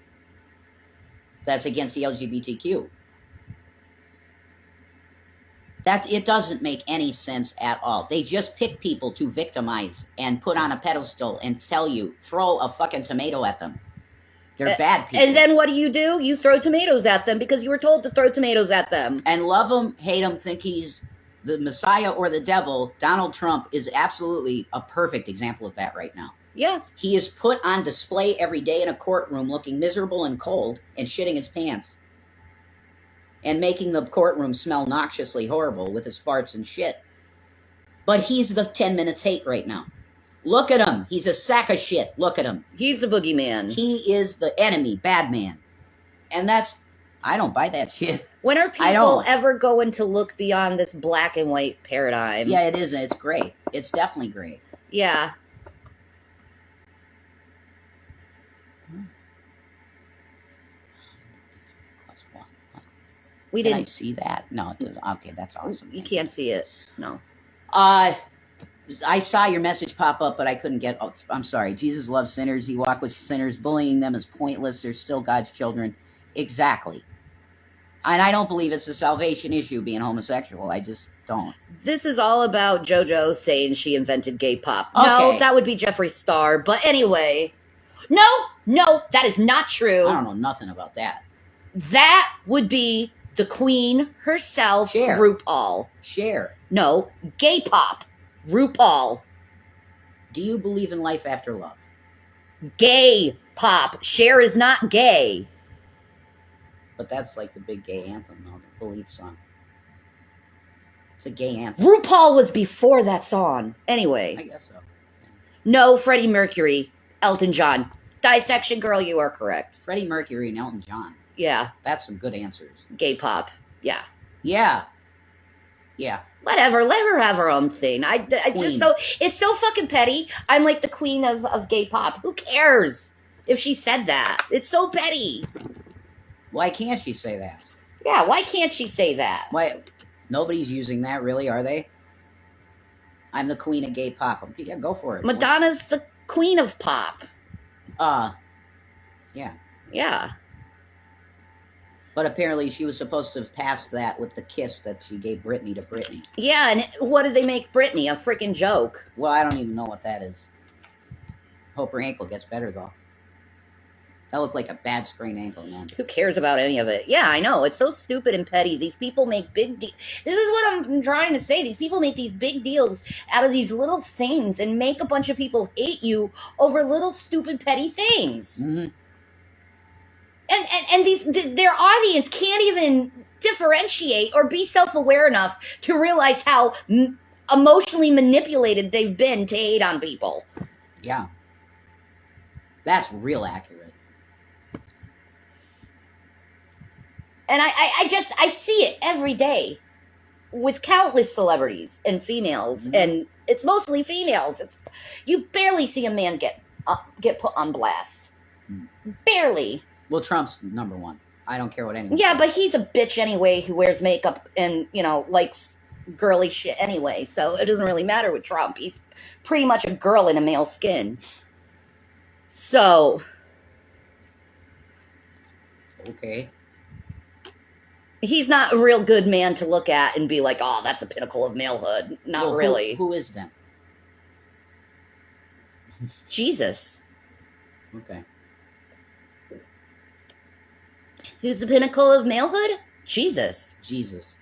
That's against the LGBTQ. That it doesn't make any sense at all. They just pick people to victimize and put on a pedestal and tell you, throw a fucking tomato at them. They're bad people. And then what do? You throw tomatoes at them because you were told to throw tomatoes at them. And love them, hate them, think he's the Messiah or the devil. Donald Trump is absolutely a perfect example of that right now. Yeah. He is put on display every day in a courtroom looking miserable and cold and shitting his pants. And making the courtroom smell noxiously horrible with his farts and shit. But he's the 10 minutes hate right now. Look at him. He's a sack of shit. Look at him. He's the boogeyman. He is the enemy, bad man. And I don't buy that shit. When are people ever going to look beyond this black and white paradigm? Yeah, it is. It's great. It's definitely great. Yeah. Can I see that? No, it doesn't. Okay, that's awesome. You can't see it. No. I saw your message pop up, but I couldn't get... Oh, I'm sorry. Jesus loves sinners. He walked with sinners. Bullying them is pointless. They're still God's children. Exactly. And I don't believe it's a salvation issue being homosexual. I just don't. This is all about JoJo saying she invented gay pop. Okay. No, that would be Jeffree Star. But anyway, no, that is not true. I don't know nothing about that. That would be the queen herself, Cher. RuPaul. Cher. No, gay pop, RuPaul. Do you believe in life after love? Gay pop. Cher is not gay. But that's like the big gay anthem, though, the belief song. It's a gay anthem. RuPaul was before that song. Anyway. I guess so. No, Freddie Mercury, Elton John. Dissection girl, you are correct. Freddie Mercury and Elton John. Yeah. That's some good answers. Gay pop. Yeah. Yeah. Yeah. Whatever, let her have her own thing. I just it's so fucking petty. I'm like the queen of gay pop. Who cares if she said that? It's so petty. Why can't she say that? Yeah, why can't she say that? Why? Nobody's using that, really, are they? I'm the queen of gay pop. Yeah, go for it. Madonna's the queen of pop. Yeah. Yeah. But apparently she was supposed to have passed that with the kiss that she gave Britney to Britney. Yeah, and what did they make Britney? A freaking joke. Well, I don't even know what that is. Hope her ankle gets better, though. That looked like a bad sprained ankle, man. Who cares about any of it? Yeah, I know. It's so stupid and petty. These people make big deals. This is what I'm trying to say. These people make these big deals out of these little things and make a bunch of people hate you over little stupid petty things. Mm-hmm. And their audience can't even differentiate or be self-aware enough to realize how emotionally manipulated they've been to hate on people. Yeah. That's real accurate. And I see it every day with countless celebrities and females, Mm-hmm. and it's mostly females. You barely see a man get put on blast. Barely. Well, Trump's number one. I don't care what anyone Yeah, says. but he's a bitch anyway who wears makeup and, likes girly shit anyway. So it doesn't really matter with Trump. He's pretty much a girl in a male skin. So. Okay. He's not a real good man to look at and be like, oh, that's the pinnacle of malehood. Not Well, really. Who is then? Jesus. Okay. Who's the pinnacle of malehood? Jesus. Jesus.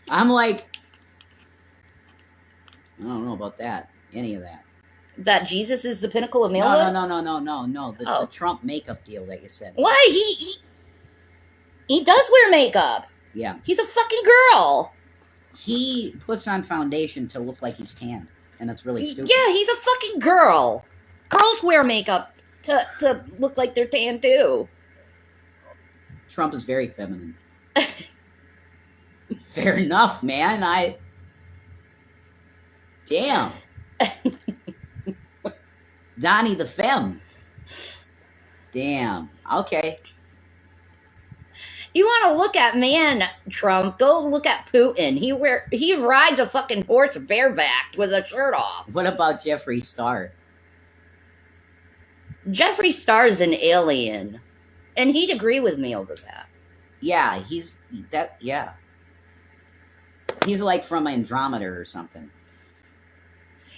I'm like, I don't know about that. Any of that. That Jesus is the pinnacle of malehood? No. The Trump makeup deal that you said. Why? He does wear makeup. Yeah. He's a fucking girl. He puts on foundation to look like he's tan. And that's really stupid. Yeah, he's a fucking girl. Girls wear makeup to look like they're tan too. Trump is very feminine. Fair enough, man. Damn. Donnie the Femme. Damn. Okay. You want to look at man Trump? Go look at Putin. He rides a fucking horse barebacked with a shirt off. What about Jeffree Star? Jeffree Star's an alien, and he'd agree with me over that. Yeah, he's like from Andromeda or something.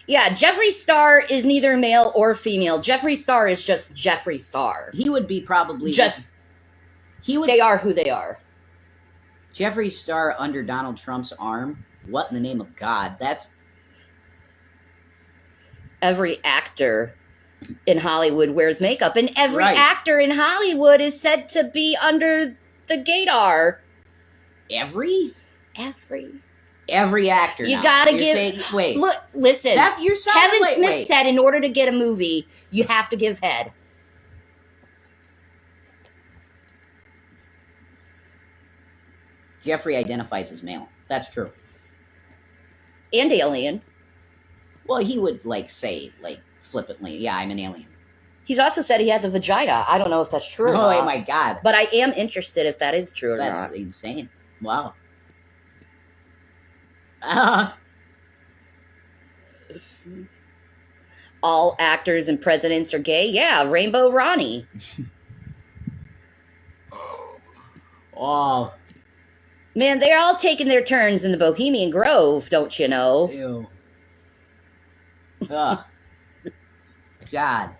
Yeah, Jeffree Star is neither male or female. Jeffree Star is just Jeffree Star. He would be probably They are who they are. Jeffree Star under Donald Trump's arm. What in the name of God? That's every actor in Hollywood wears makeup, and every actor in Hollywood is said to be under the gaydar. Every actor. You now. gotta You're give. saying, wait, Look, listen. Kevin Smith said in order to get a movie, you have to give head. Jeffrey identifies as male. That's true. And alien. Well, he would say flippantly, "Yeah, I'm an alien." He's also said he has a vagina. I don't know if that's true or not. Oh my God! But I am interested if that is true or not. That's insane. Wow. All actors and presidents are gay. Yeah, Rainbow Ronnie. Oh, Man, they're all taking their turns in the Bohemian Grove, don't you know? ew. Ugh. God.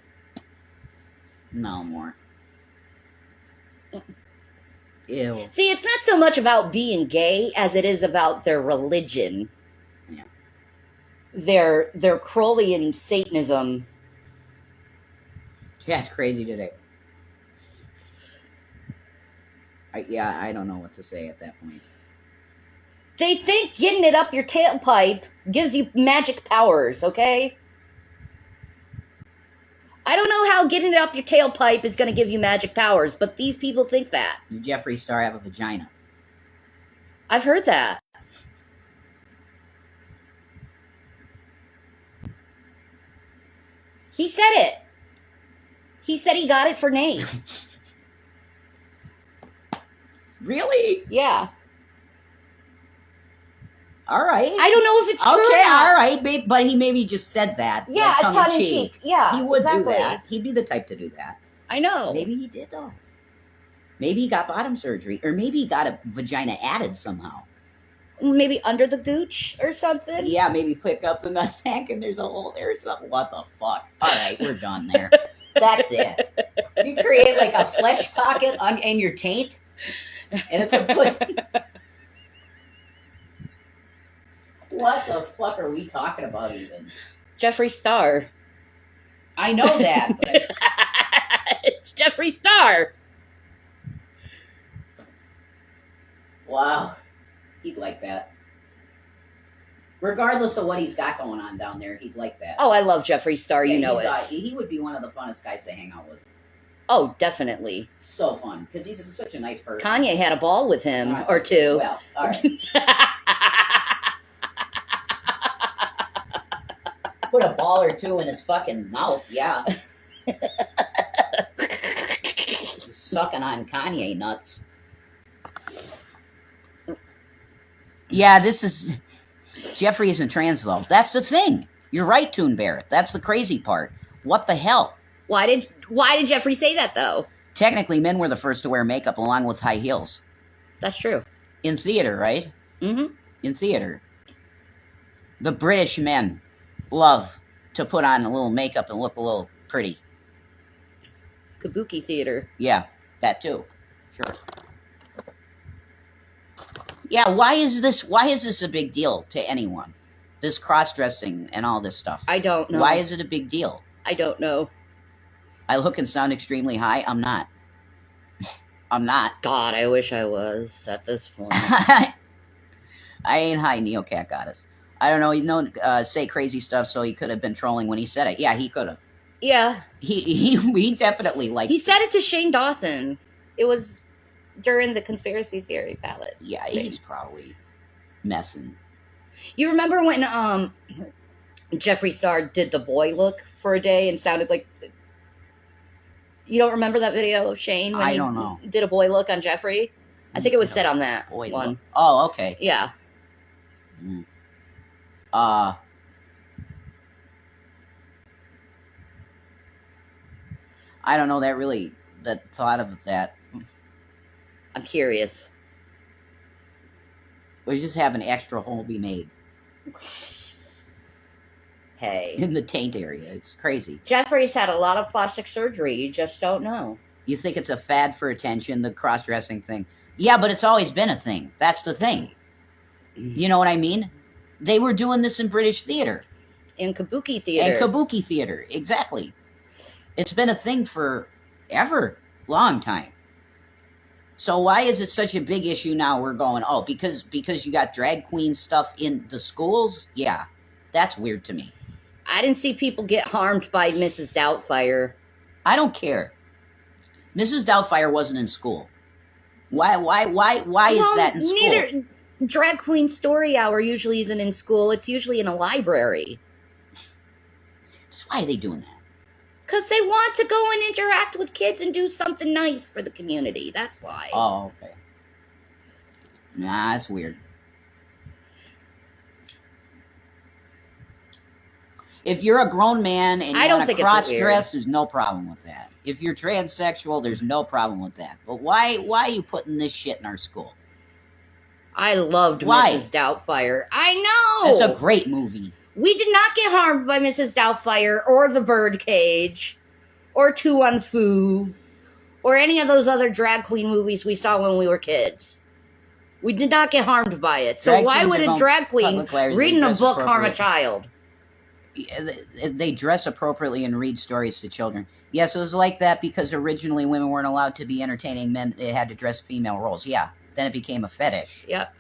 No more. Ew. See, it's not so much about being gay as it is about their religion. Yeah. Their Crowleyan Satanism. Yeah, it's crazy today. I don't know what to say at that point. They think getting it up your tailpipe gives you magic powers, okay? I don't know how getting it up your tailpipe is going to give you magic powers, but these people think that. You Jeffree Star have a vagina. I've heard that. He said it. He said he got it for Nate. Really? Yeah. All right. I don't know if it's true Okay, or not. all right. But he maybe just said that. Yeah, like, tongue in cheek. Yeah, he would exactly. do that. He'd be the type to do that. I know. Maybe he did, though. Maybe he got bottom surgery. Or maybe he got a vagina added somehow. Maybe under the gooch or something. Yeah, maybe pick up the nutsack and there's a hole there or something. What the fuck? All right, we're done there. That's it. You create like a flesh pocket in your taint, and it's a pussy. What the fuck are we talking about even? Jeffree Star. I know that, but It's Jeffree Star. wow. He'd like that. Regardless of what he's got going on down there, he'd like that. Oh, I love Jeffree Star. Yeah, you know it. He would be one of the funnest guys to hang out with. Oh, definitely. So fun, because he's such a nice person. Kanye had a ball with him or two. Well, all right. Put a ball or two in his fucking mouth, yeah. Sucking on Kanye nuts. Yeah, this is... Jeffree isn't trans, though. That's the thing. You're right, Toon Barrett. That's the crazy part. What the hell? Why did Jeffree say that, though? Technically, men were the first to wear makeup along with high heels. That's true. In theater, right? Mm-hmm. In theater. The British men love to put on a little makeup and look a little pretty. Kabuki theater. Yeah, that too. Sure. Yeah, why is this a big deal to anyone? This cross-dressing and all this stuff. I don't know. Why is it a big deal? I don't know. I look and sound extremely high. I'm not. I'm not. God, I wish I was at this point. I ain't high, Neocat Goddess. I don't know. He don't say crazy stuff, so he could have been trolling when he said it. Yeah, he could have. Yeah. He definitely likes He said it to Shane Dawson. It was during the conspiracy theory ballot. Yeah, he's probably messing. You remember when Jeffree Star did the boy look for a day and sounded like... You don't remember that video of Shane when I he don't know. did a boy look on Jeffree? I think it was said on that Boy one. look. Oh, okay. Yeah. Mm. I don't know that thought of that. I'm curious. We just have an extra hole be made Hey. in the taint area. It's crazy. Jeffree's had a lot of plastic surgery. You just don't know. You think it's a fad for attention, the cross-dressing thing. Yeah, but it's always been a thing. That's the thing. You know what I mean? They were doing this in British theater. In Kabuki theater. And Kabuki theater, exactly. It's been a thing for ever, long time. So why is it such a big issue now? We're going, oh, because you got drag queen stuff in the schools? Yeah, that's weird to me. I didn't see people get harmed by Mrs. Doubtfire. I don't care. Mrs. Doubtfire wasn't in school. Why is that in school? Neither drag queen story hour usually isn't in school. It's usually in a library. So why are they doing that? Because they want to go and interact with kids and do something nice for the community. That's why. Oh, okay. Nah, that's weird. If you're a grown man and you I don't want to think it's cross-dress, there's no problem with that. If you're transsexual, there's no problem with that. But why are you putting this shit in our school? I loved Why? Mrs. Doubtfire. I know. It's a great movie. We did not get harmed by Mrs. Doubtfire or The Birdcage or Two on Fu or any of those other drag queen movies we saw when we were kids. We did not get harmed by it. So Drag why queens would are a drag queen public liars, reading they a dress book harm a appropriate. child? They dress appropriately and read stories to children. Yes, it was like that because originally women weren't allowed to be entertaining men. They had to dress female roles. Yeah, then it became a fetish. Yep.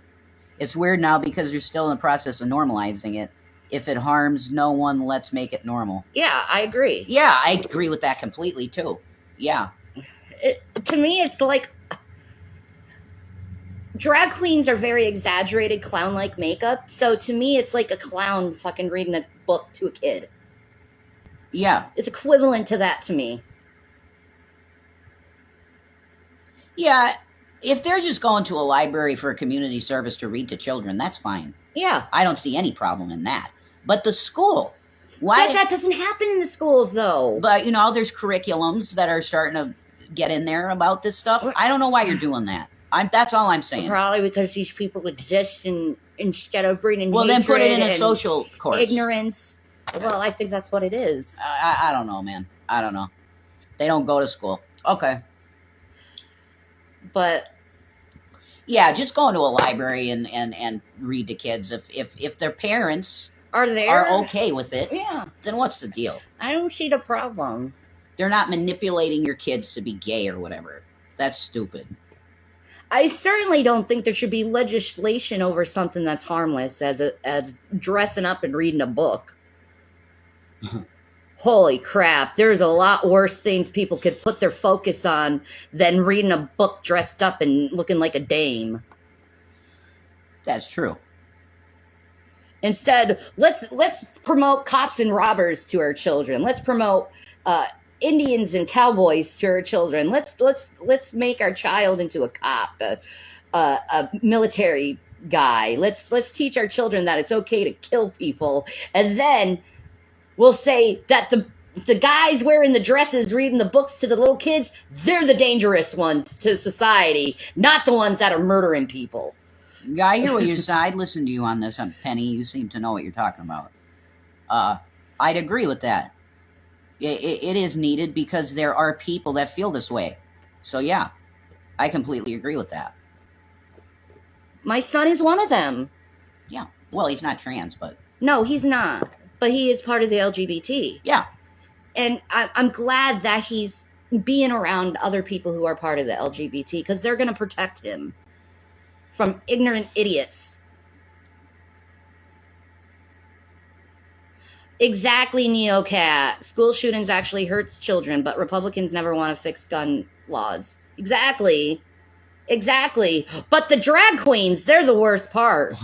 It's weird now because they're still in the process of normalizing it. If it harms no one, let's make it normal. Yeah, I agree. Yeah, I agree with that completely too. Yeah. To me, it's like drag queens are very exaggerated clown-like makeup. So to me, it's like a clown fucking reading a book to a kid. Yeah. It's equivalent to that to me. Yeah. If they're just going to a library for a community service to read to children, that's fine. Yeah. I don't see any problem in that. But the school, why? But that doesn't happen in the schools, though. But, you know, there's curriculums that are starting to get in there about this stuff. I don't know why you're doing that. That's all I'm saying. Probably because these people exist and instead of breeding Well, then put it in a and social course. ignorance. Well, I think that's what it is. I don't know, man. I don't know. They don't go to school. Okay. But yeah, just going to a library and read to kids. If their parents are okay with it, yeah, then what's the deal? I don't see the problem. They're not manipulating your kids to be gay or whatever. That's stupid. I certainly don't think there should be legislation over something that's harmless as dressing up and reading a book. Holy crap, there's a lot worse things people could put their focus on than reading a book dressed up and looking like a dame. That's true. Instead, let's promote cops and robbers to our children. Let's promote Indians and cowboys to our children. Let's make our child into a cop, a military guy. Let's teach our children that it's okay to kill people, and then we'll say that the guys wearing the dresses, reading the books to the little kids, they're the dangerous ones to society, not the ones that are murdering people. Yeah, I hear what you're saying. I'd listen to you on this, Penny. You seem to know what you're talking about. I'd agree with that. It is needed because there are people that feel this way. So yeah, I completely agree with that. My son is one of them. Yeah. Well, he's not trans, but... No, he's not. But he is part of the LGBT. Yeah. And I'm glad that he's being around other people who are part of the LGBT because they're going to protect him from ignorant idiots. Exactly, NeoCat. School shootings actually hurts children, but Republicans never want to fix gun laws. Exactly. But the drag queens, they're the worst part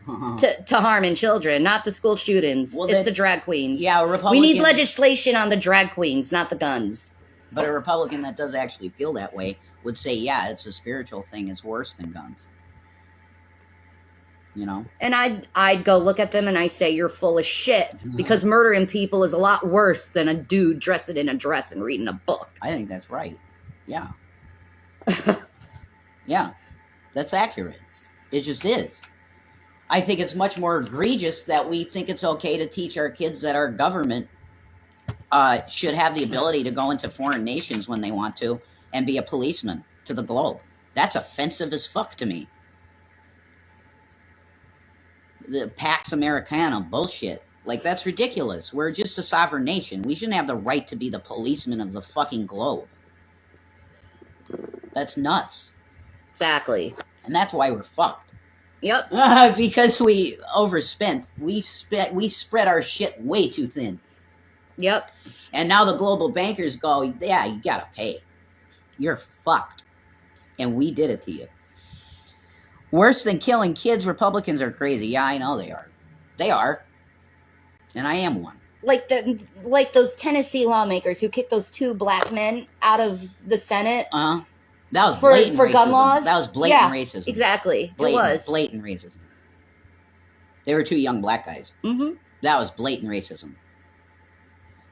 to harming children, not the school shootings. Well, it's the drag queens. Yeah, we need legislation on the drag queens, not the guns. But a Republican that does actually feel that way would say, yeah, it's a spiritual thing. It's worse than guns. You know? And I'd go look at them and I say, you're full of shit. Because murdering people is a lot worse than a dude dressing in a dress and reading a book. I think that's right. Yeah. Yeah. That's accurate. It just is. I think it's much more egregious that we think it's okay to teach our kids that our government should have the ability to go into foreign nations when they want to and be a policeman to the globe. That's offensive as fuck to me. The Pax Americana bullshit. Like, that's ridiculous. We're just a sovereign nation. We shouldn't have the right to be the policeman of the fucking globe. That's nuts. Exactly. And that's why we're fucked. Yep. Because we overspent. We spread our shit way too thin. Yep. And now the global bankers go, yeah, you gotta pay. You're fucked. And we did it to you. Worse than killing kids, Republicans are crazy. Yeah, I know they are. They are. And I am one. Like those Tennessee lawmakers who kicked those 2 black men out of the Senate. Uh-huh. That was blatant for racism. gun laws? That was blatant racism. Exactly. Blatant, it was. Blatant racism. They were 2 young black guys. Mm-hmm. That was blatant racism.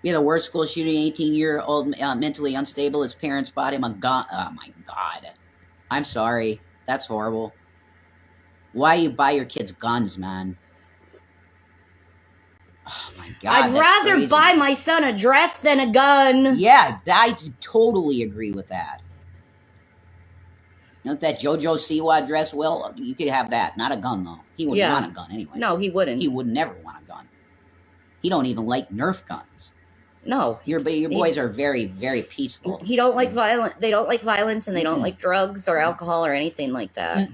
We had a worst school shooting, 18-year-old mentally unstable. His parents bought him a gun. Oh, my God. I'm sorry. That's horrible. Why you buy your kids guns, man? Oh, my God. I'd rather crazy. buy my son a dress than a gun. Yeah, I totally agree with that. You know that JoJo Siwa dress? Well, you could have that. Not a gun, though. He wouldn't want a gun anyway. No, he wouldn't. He would never want a gun. He don't even like Nerf guns. No. Your boys are very, very peaceful. He don't like violence. They don't like violence, and they don't like drugs or alcohol or anything like that.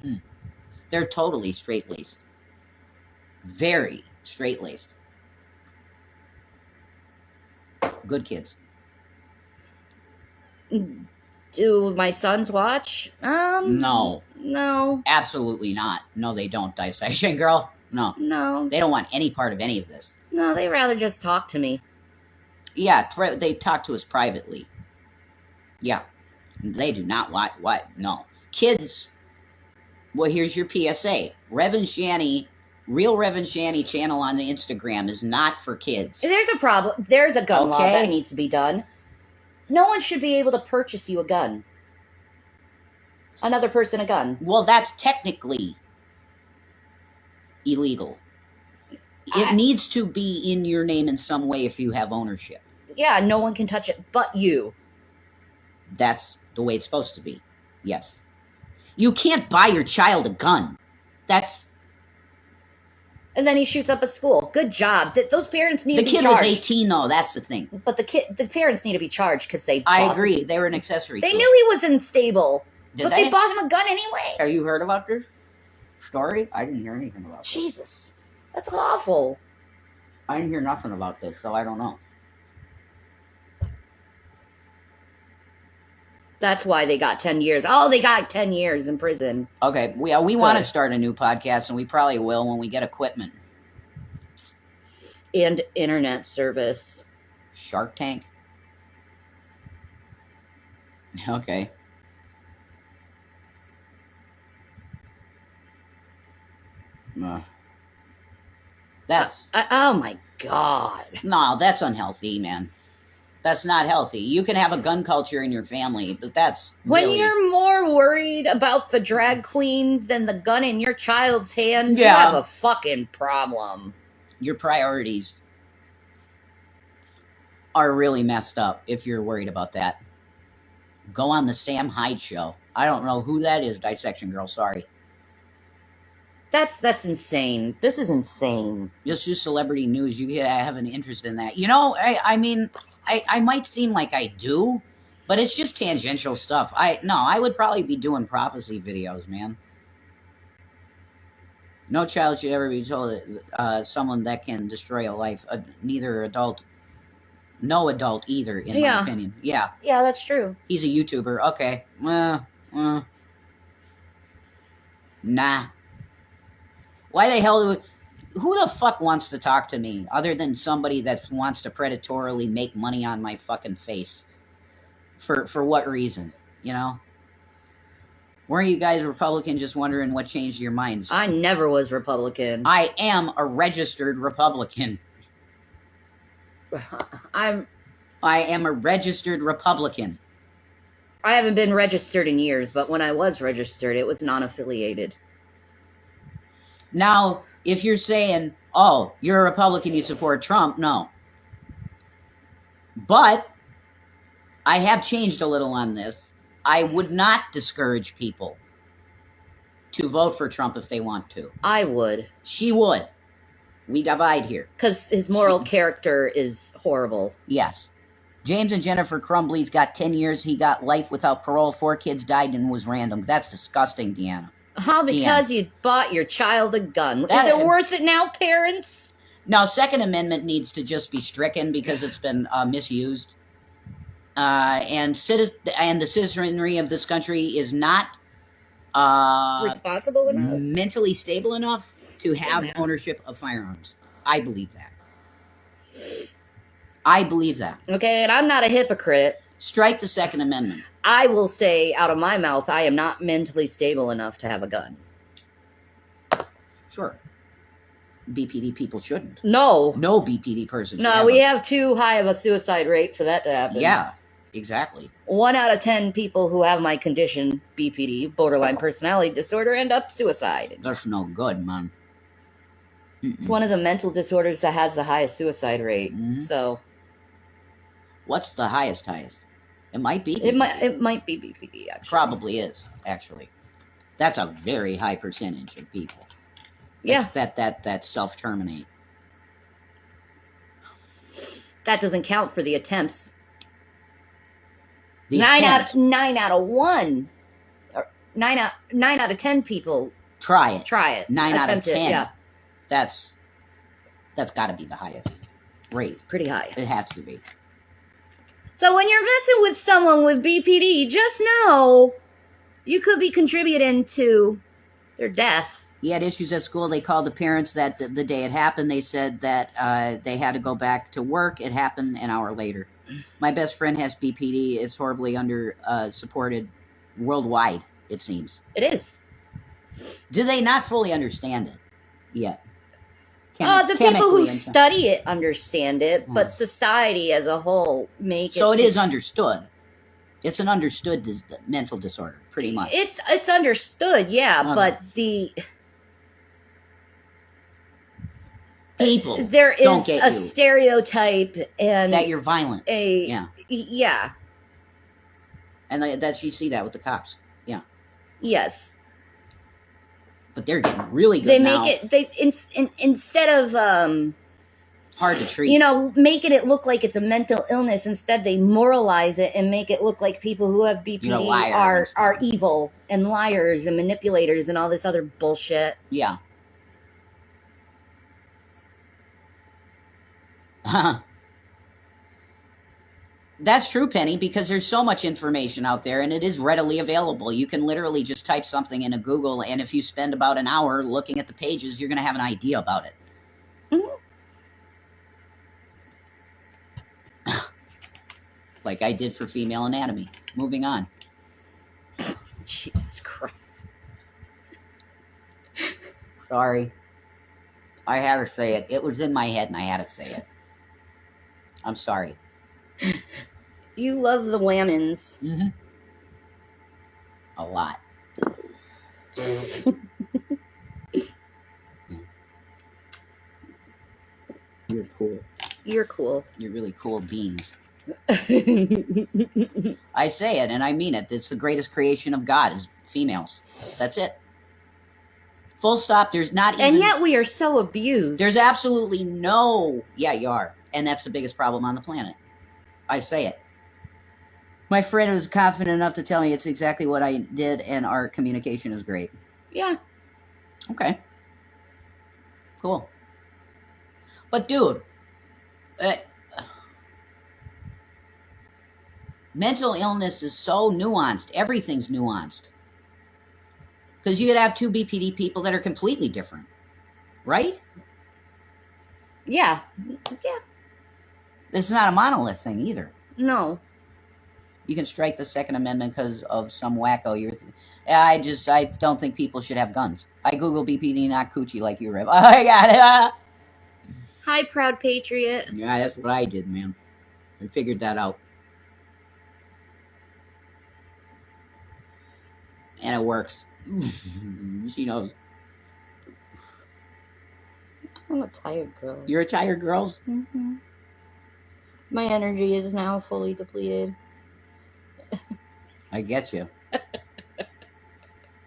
They're totally straight-laced. Very straight-laced. Good kids. Do my sons watch? No. No. Absolutely not. No, they don't, Dissection Girl. No. No. They don't want any part of any of this. No, they rather just talk to me. Yeah, they talk to us privately. Yeah. They do not want... What? No. Kids... Well, here's your PSA. Reverend Shanny... Real Reverend Shanny channel on the Instagram is not for kids. There's a problem. There's a gun law that needs to be done. No one should be able to purchase you a gun. Another person a gun. Well, that's technically illegal. It needs to be in your name in some way if you have ownership. Yeah, no one can touch it but you. That's the way it's supposed to be. Yes. You can't buy your child a gun. That's... And then he shoots up a school. Good job. Those parents need to be charged. The kid was 18, though. That's the thing. But the parents need to be charged because they... I agree. They were an accessory. They knew he was unstable. Did but they bought him a gun anyway. Have you heard about this story? I didn't hear anything about this. Jesus. That's awful. I didn't hear nothing about this, so I don't know. That's why they got 10 years. Oh, they got 10 years in prison. Okay, we want to start a new podcast, and we probably will when we get equipment. And internet service. Shark Tank? Okay. That's... oh, my God. No, that's unhealthy, man. That's not healthy. You can have a gun culture in your family, but that's when really... you're more worried about the drag queen than the gun in your child's hands, you have a fucking problem. Your priorities are really messed up if you're worried about that. Go on the Sam Hyde show. I don't know who that is, Dissection Girl. Sorry. That's insane. This is insane. Just do celebrity news. You have an interest in that. You know, I mean... I might seem like I do, but it's just tangential stuff. I would probably be doing prophecy videos, man. No child should ever be told someone that can destroy a life. No adult either, in my opinion. Yeah. Yeah, that's true. He's a YouTuber. Okay. Nah. Why the hell who the fuck wants to talk to me other than somebody that wants to predatorily make money on my fucking face? For what reason, you know? Weren't you guys Republican just wondering what changed your minds? I never was Republican. I am a registered Republican. I am a registered Republican. I haven't been registered in years, but when I was registered, it was non-affiliated. Now... If you're saying, oh, you're a Republican, you support Trump, no. But I have changed a little on this. I would not discourage people to vote for Trump if they want to. I would. She would. We divide here. Because his moral character is horrible. Yes. James and Jennifer Crumbly's got 10 years. He got life without parole. 4 kids died and was random. That's disgusting, Deanna. How? Because you bought your child a gun. Is it worth it now, parents? No, Second Amendment needs to just be stricken because it's been misused. And the citizenry of this country is not responsible enough, mentally stable enough to have ownership of firearms. I believe that. I believe that. Okay, and I'm not a hypocrite. Strike the Second Amendment. I will say out of my mouth, I am not mentally stable enough to have a gun. Sure. BPD people shouldn't. No. No BPD person should. No, we have too high of a suicide rate for that to happen. Yeah, exactly. 1 out of 10 people who have my condition, BPD, borderline personality disorder, end up suicide. That's no good, man. It's one of the mental disorders that has the highest suicide rate. Mhm. So, what's the highest? It might be. it might be BPD. Actually, Probably is actually. That's a very high percentage of people. Yeah, That self-terminate. that doesn't count for the attempts. The 9 attempt, out of 1, or 9 out of 10 people try it. try it. 9 out of attempt it, 10. Yeah, That's got to be the highest rate. it's pretty high. It has to be. So when you're messing with someone with BPD, just know you could be contributing to their death. He had issues at school. They called the parents that the day it happened. They said that they had to go back to work. It happened an hour later. My best friend has BPD. It's horribly under supported worldwide, it seems. It is. Do they not fully understand it yet? The people who study it understand it, but society as a whole make it. So it is understood. It's an understood mental disorder, pretty much. It's understood, yeah, but the people there is don't get a you. Stereotype and That you're violent. Yeah. And that you see that with the cops. Yeah. Yes. But they're getting really good They now. make it instead of hard to treat. Making it look like it's a mental illness. Instead, they moralize it and make it look like people who have BPD are evil and liars and manipulators and all this other bullshit. Yeah. That's true, Penny, because there's so much information out there and it is readily available. You can literally just type something into Google, and if you spend about an hour looking at the pages, you're going to have an idea about it. Mm-hmm. Like I did for female anatomy. Moving on. Jesus Christ. Sorry. I had to say it. It was in my head and I had to say it. I'm sorry. You love the whammons. Mm-hmm. A lot. You're cool. You're cool. You're really cool beans. I say it and I mean it. It's the greatest creation of God is females. That's it. Full stop. There's not even... And yet we are so abused. There's absolutely no... Yeah, you are. And that's the biggest problem on the planet. I say it. My friend was confident enough to tell me it's exactly what I did, and our communication is great. Yeah. Okay. Cool. But, dude, mental illness is so nuanced. Everything's nuanced. Because you could have two BPD people that are completely different. Right? Yeah. Yeah. It's not a monolith thing either. No. You can strike the Second Amendment because of some wacko. I don't think people should have guns. I Google BPD, not coochie like you, Rip. I got it. Hi, proud patriot. Yeah, that's what I did, man. I figured that out. And it works. She knows. I'm a tired girl. You're a tired girl? Mm-hmm. My energy is now fully depleted. I get you.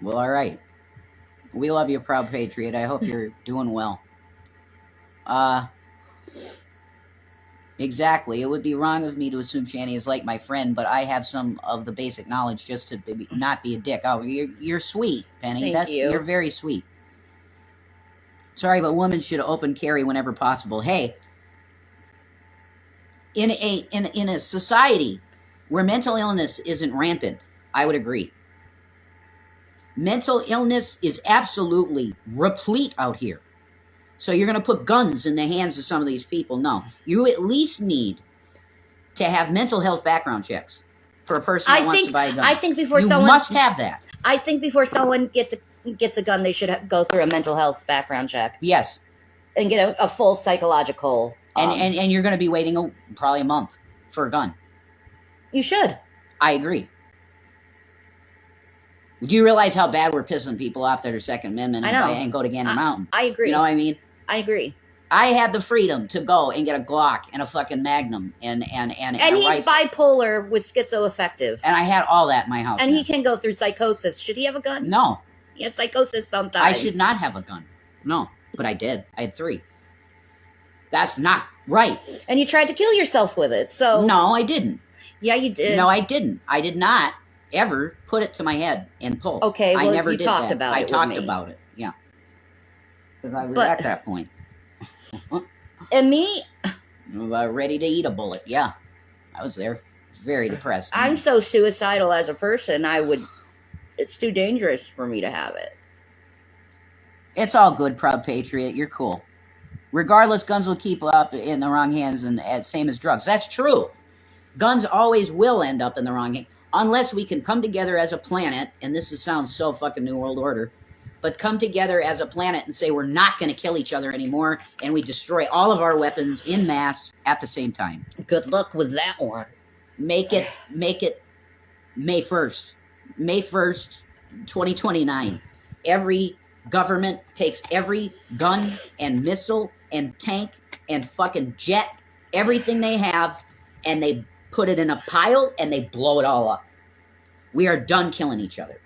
Well, all right. We love you, proud patriot. I hope you're doing well. Exactly. It would be wrong of me to assume Shanny is like my friend, but I have some of the basic knowledge just to not be a dick. Oh, you're sweet, Penny. Thank you. You're very sweet. Sorry, but women should open carry whenever possible. Hey, in a society where mental illness isn't rampant, I would agree. Mental illness is absolutely replete out here. So you're going to put guns in the hands of some of these people? No. You at least need to have mental health background checks for a person that wants to buy a gun. I think before you someone must have that. I think before someone gets a gun, they should go through a mental health background check. Yes. and get a full psychological. And you're going to be waiting probably a month for a gun. You should. I agree. Do you realize how bad we're pissing people off that are Second Amendment and go to Gander Mountain? I agree. You know what I mean? I agree. I had the freedom to go and get a Glock and a fucking Magnum and he's bipolar with schizoaffective. And I had all that in my house. And he can go through psychosis. Should he have a gun? No. He has psychosis sometimes. I should not have a gun. No. But I did. I had 3. That's not right. And you tried to kill yourself with it, so... No, I didn't. Yeah, you did. No, I didn't. I did not ever put it to my head and pull. Okay, well, I never you did talked that. about it with me. I talked about it, yeah. Because I was at that point. And me... ready to eat a bullet, yeah. I was there. I was very depressed. I'm so suicidal as a person, it's too dangerous for me to have it. It's all good, Proud Patriot. You're cool. Regardless, guns will keep up in the wrong hands, and same as drugs. That's true. Guns always will end up in the wrong hands, unless we can come together as a planet, and sounds so fucking New World Order, but come together as a planet and say we're not going to kill each other anymore, and we destroy all of our weapons in mass at the same time. Good luck with that one. Make it May 1st. May 1st, 2029. Every government takes every gun and missile and tank and fucking jet, everything they have, and they put it in a pile and they blow it all up. We are done killing each other.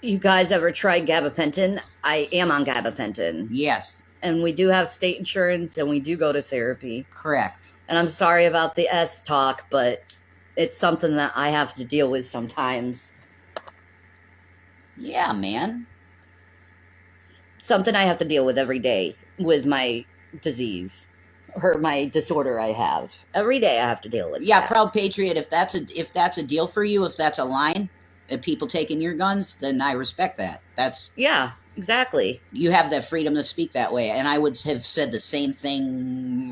You guys ever tried gabapentin? I am on gabapentin. Yes. And we do have state insurance and we do go to therapy. Correct. And I'm sorry about the S talk, but it's something that I have to deal with sometimes. Yeah, man. Something I have to deal with every day with my disease or my disorder I have. Every day I have to deal with that. Proud Patriot, if that's a deal for you, if that's a line, if people taking your guns, then I respect that. Yeah, exactly. You have the freedom to speak that way, and I would have said the same thing.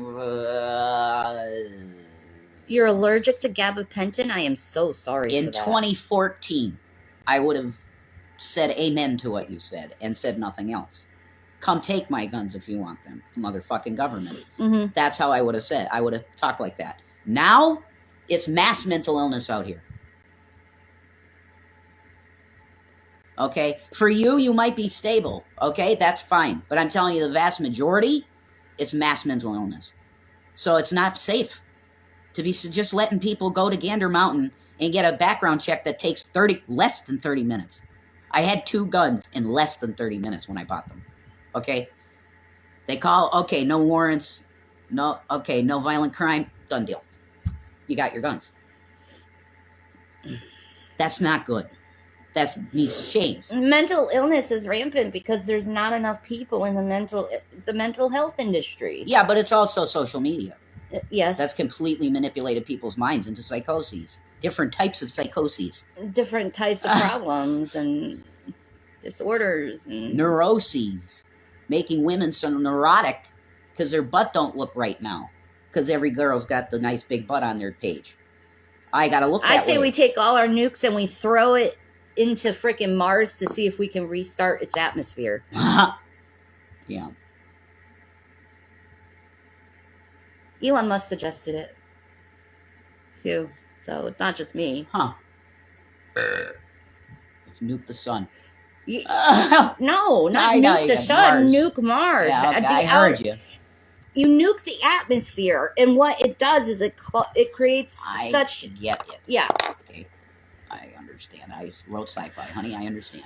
You're allergic to gabapentin? I am so sorry in for that. 2014, I would have said amen to what you said and said nothing else. Come take my guns if you want them, motherfucking government. Mm-hmm. That's how I would have said. I would have talked like that. Now, it's mass mental illness out here. Okay? For you, you might be stable. Okay? That's fine. But I'm telling you, the vast majority, it's mass mental illness. So it's not safe to be just letting people go to Gander Mountain and get a background check that takes less than 30 minutes. I had 2 guns in less than 30 minutes when I bought them. Okay? They call, okay, no warrants, no violent crime, done deal. You got your guns. That's not good. That needs change. Mental illness is rampant because there's not enough people in the mental health industry. Yeah, but it's also social media. Yes. That's completely manipulated people's minds into psychoses. Different types of psychoses. Different types of problems and disorders. And neuroses. Making women so neurotic because their butt don't look right now. Because every girl's got the nice big butt on their page. I gotta look that way. I say we take all our nukes and we throw it into frickin' Mars to see if we can restart its atmosphere. Yeah. Elon Musk suggested it, too. So it's not just me. Huh. Let's nuke the sun. No, not nuke the sun, nuke Mars. Yeah, okay, I heard you. You nuke the atmosphere, and what it does is it creates such... Get it. Yeah. Okay. I understand. I wrote sci-fi, honey. I understand.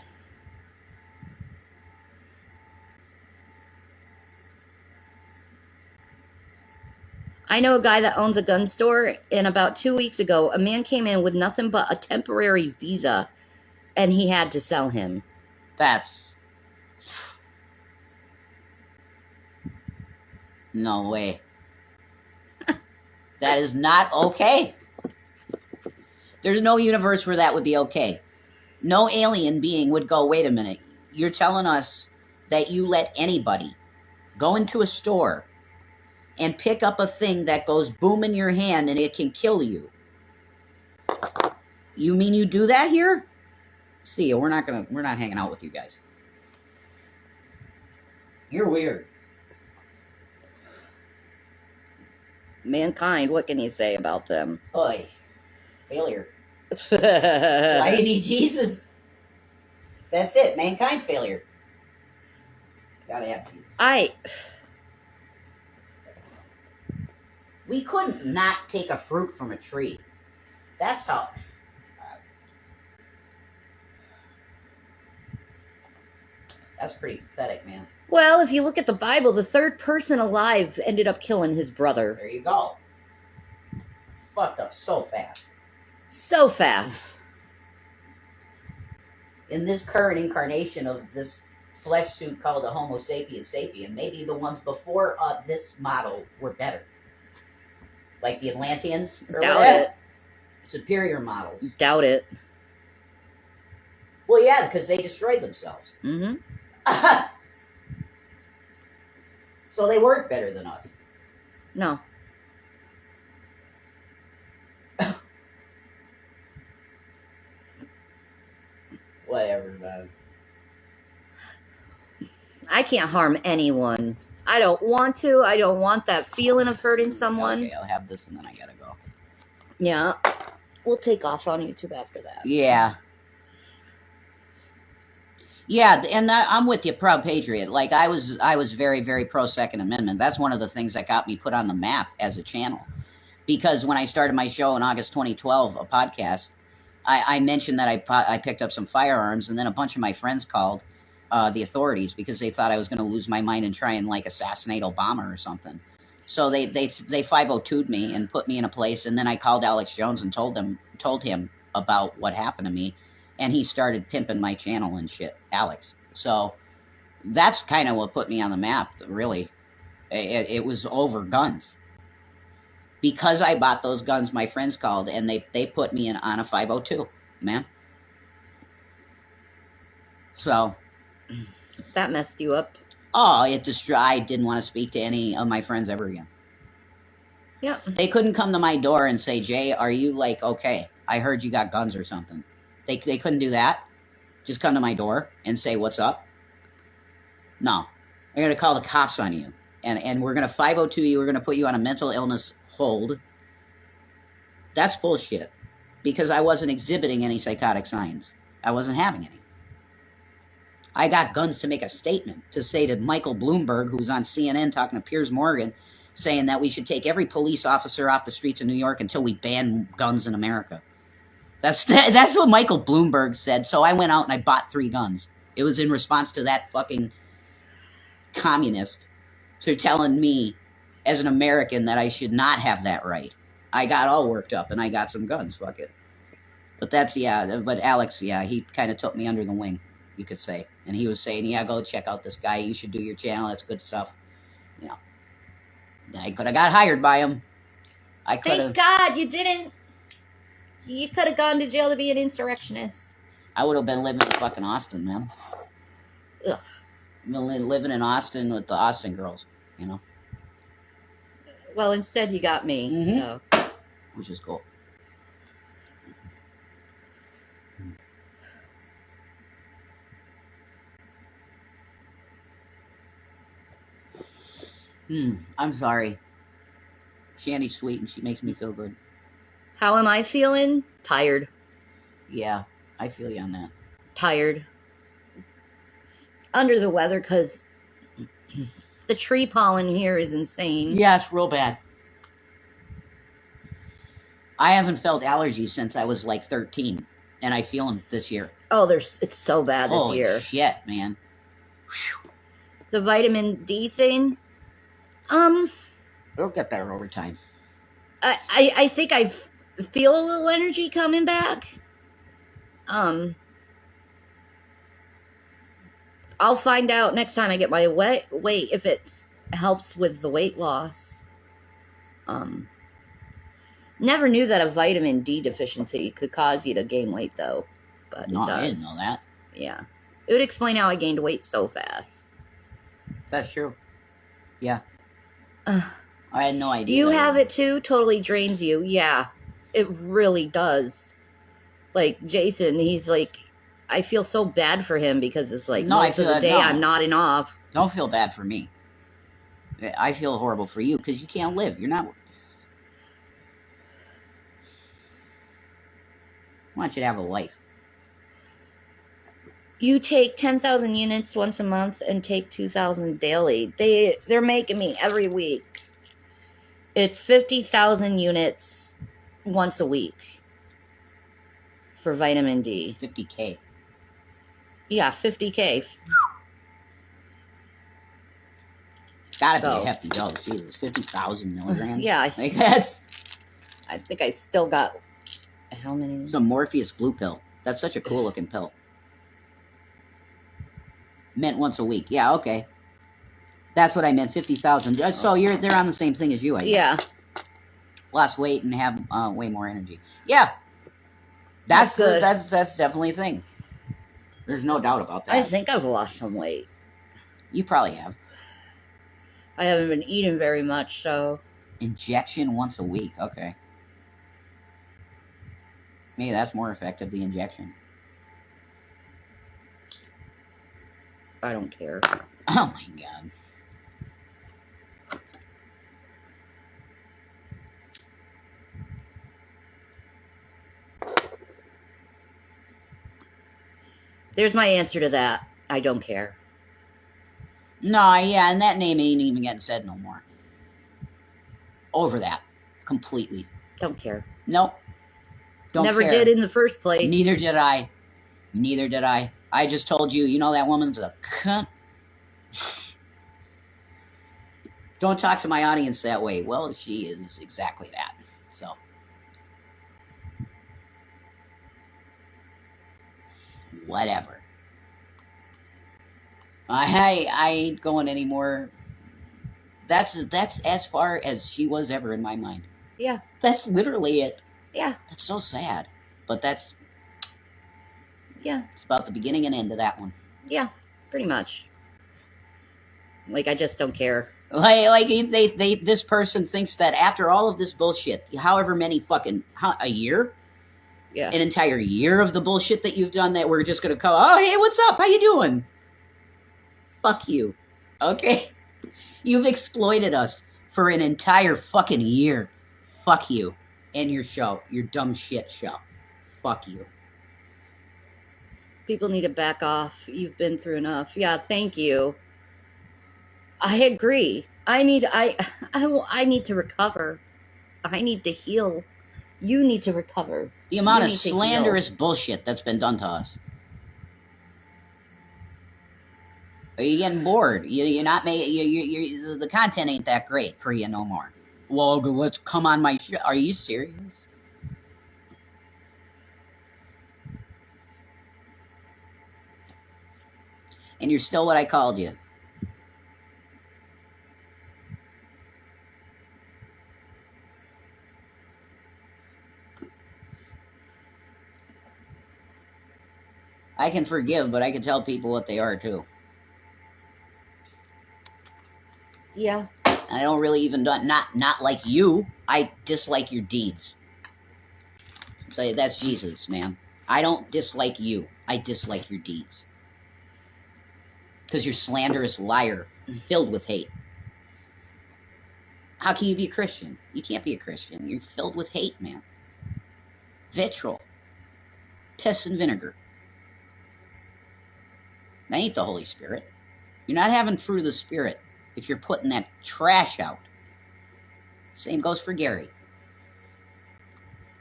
I know a guy that owns a gun store, and about 2 weeks ago, a man came in with nothing but a temporary visa, and he had to sell him. That's... No way. That is not okay. There's no universe where that would be okay. No alien being would go, wait a minute, you're telling us that you let anybody go into a store and pick up a thing that goes boom in your hand and it can kill you. You mean you do that here? See ya, we're not hanging out with you guys. You're weird. Mankind, what can you say about them? Oy. Failure. Why do you need Jesus? That's it. Mankind failure. Gotta have Jesus. We couldn't not take a fruit from a tree. That's how. That's pretty pathetic, man. Well, if you look at the Bible, the third person alive ended up killing his brother. There you go. Fucked up so fast. So fast. In this current incarnation of this flesh suit called a Homo sapien sapien, maybe the ones before this model were better. Like the Atlanteans or Doubt whatever. it. Superior models. Doubt it. Well, yeah, because they destroyed themselves. Mm-hmm. So they weren't better than us. No. Whatever, man. I can't harm anyone. I don't want to. I don't want that feeling of hurting someone. Okay, I'll have this and then I gotta go. Yeah. We'll take off on YouTube after that. Yeah. Yeah, and I'm with you, Proud Patriot. Like, I was very, very pro Second Amendment. That's one of the things that got me put on the map as a channel. Because when I started my show in August 2012, a podcast, I mentioned that I picked up some firearms, and then a bunch of my friends called the authorities because they thought I was going to lose my mind and try and, like, assassinate Obama or something. So they 502'd me and put me in a place, and then I called Alex Jones and told him about what happened to me. And he started pimping my channel and shit, Alex. So that's kind of what put me on the map, really. It was over guns. Because I bought those guns, my friends called, and they put me on a 502, man. So. That messed you up. Oh, I didn't want to speak to any of my friends ever again. Yep. They couldn't come to my door and say, Jay, are you, like, okay? I heard you got guns or something. They couldn't do that. Just come to my door and say, what's up? No. They're going to call the cops on you. And we're going to 502 you. We're going to put you on a mental illness hold. That's bullshit. Because I wasn't exhibiting any psychotic signs. I wasn't having any. I got guns to make a statement. To say to Michael Bloomberg, who was on CNN talking to Piers Morgan, saying that we should take every police officer off the streets of New York until we ban guns in America. That's what Michael Bloomberg said. So I went out and I bought 3 guns. It was in response to that fucking communist who telling me as an American that I should not have that right. I got all worked up and I got some guns. Fuck it. But but Alex, yeah, he kind of took me under the wing, you could say. And he was saying, yeah, go check out this guy. You should do your channel. That's good stuff. You know, I could have got hired by him. Thank God you didn't. You could have gone to jail to be an insurrectionist. I would have been living in fucking Austin, man. Ugh. Living in Austin with the Austin girls, you know. Well, instead you got me, Mm-hmm. so. Which is cool. I'm sorry. Shanny's sweet and she makes me feel good. How am I feeling? Tired. Yeah, I feel you on that. Tired. Under the weather because the tree pollen here is insane. Yeah, it's real bad. I haven't felt allergies since I was like 13, and I feel them this year. Oh, it's so bad this Holy year. Shit, man. Whew. The vitamin D thing. It'll get better over time. I think I feel a little energy coming back. I'll find out next time I get my weight if it helps with the weight loss. Never knew that a vitamin D deficiency could cause you to gain weight, though. But No, it does. I didn't know that. Yeah. It would explain how I gained weight so fast. That's true. Yeah. I had no idea. You have it too? Totally drains you. Yeah. It really does. Like, Jason, he's like, I feel so bad for him because it's like most of the day I'm nodding off. Don't feel bad for me. I feel horrible for you because you can't live. You're not. want you to have a life. You take 10,000 units once a month and take 2,000 daily. They're making me every week. It's 50,000 units once a week for vitamin D. 50K. Yeah, 50K. Gotta be a hefty dose. Jesus, 50,000 milligrams. Yeah, I think I still got how many? It's a Morpheus blue pill. That's such a cool looking pill. Meant once a week. Yeah, okay. That's what I meant. 50,000. So they're on the same thing as you, I guess. Yeah. Lost weight and have way more energy. Yeah. That's good. That's definitely a thing. There's no doubt about that. I think I've lost some weight. You probably have. I haven't been eating very much, so. Injection once a week. Okay. Maybe that's more effective, the injection. I don't care. Oh my god. There's my answer to that. I don't care. No, yeah, and that name ain't even getting said no more. Over that. Completely. Don't care. Nope. Don't Never care. did in the first place. Neither did I. Neither did I. I just told you, that woman's a cunt. Don't talk to my audience that way. Well, she is exactly that. So. Whatever. I ain't going anymore. That's as far as she was ever in my mind. Yeah. That's literally it. Yeah. That's so sad. But that's... Yeah. It's about the beginning and end of that one. Yeah, pretty much. Like, I just don't care. This person thinks that after all of this bullshit, however many a year? Yeah. An entire year of the bullshit that you've done, that we're just going to go, oh, hey, what's up? How you doing? Fuck you. Okay? You've exploited us for an entire fucking year. Fuck you. And your show. Your dumb shit show. Fuck you. People need to back off. You've been through enough. Yeah, thank you. I agree. I need to recover. I need to heal. You need to recover. The amount of slanderous bullshit that's been done to us. Are you getting bored? You're not making. The content ain't that great for you no more. Well, let's come on my show. Are you serious? And you're still what I called you. I can forgive, but I can tell people what they are too. Yeah. I don't really even not like you. I dislike your deeds. So that's Jesus, man. I don't dislike you. I dislike your deeds. Because you're slanderous liar, filled with hate. How can you be a Christian? You can't be a Christian. You're filled with hate, man. Vitriol. Piss and vinegar. That ain't the Holy Spirit. You're not having fruit of the Spirit if you're putting that trash out. Same goes for Gary.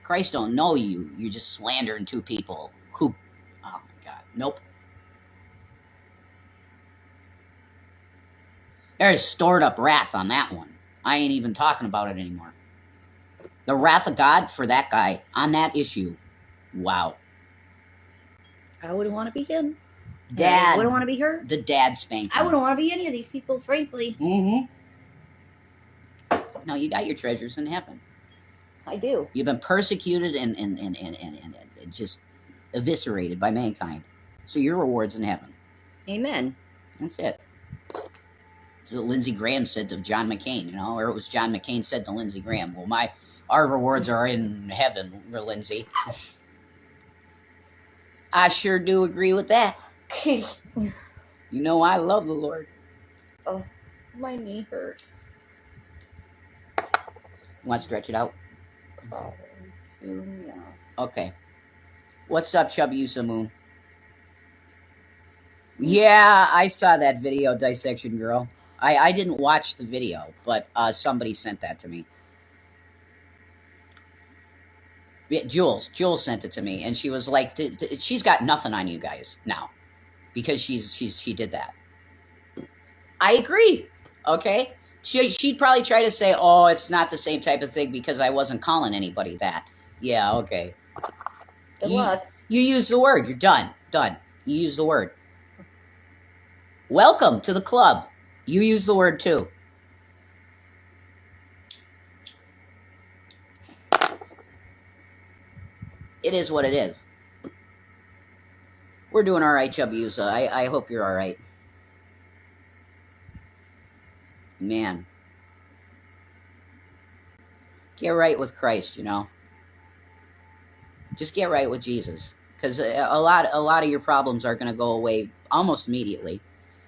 Christ don't know you. You're just slandering two people who... Oh, my God. Nope. There's stored up wrath on that one. I ain't even talking about it anymore. The wrath of God for that guy on that issue. Wow. I wouldn't want to be him. Dad. I wouldn't want to be her. The dad spanked him. I wouldn't want to be any of these people, frankly. Mm-hmm. No, you got your treasures in heaven. I do. You've been persecuted and just eviscerated by mankind. So your reward's in heaven. Amen. That's it. That's what Lindsey Graham said to John McCain, or it was John McCain said to Lindsey Graham, well, our rewards are in heaven, Lindsey. I sure do agree with that. You know I love the Lord. Oh, my knee hurts. You want to stretch it out? Probably soon, yeah. Okay. What's up, Chubby Usamoon? Yeah, I saw that video, Dissection Girl. I didn't watch the video, but somebody sent that to me. Yeah, Jules sent it to me, and she was like, she's got nothing on you guys now because she did that. I agree. Okay, she'd probably try to say, oh, it's not the same type of thing because I wasn't calling anybody that. Yeah, okay. Good luck. You use the word. You're done. Done. You use the word. Welcome to the club. You use the word too. It is what it is. We're doing all right, Chubby Usa. I hope you're all right. Man. Get right with Christ, you know. Just get right with Jesus. Because a lot of your problems are going to go away almost immediately.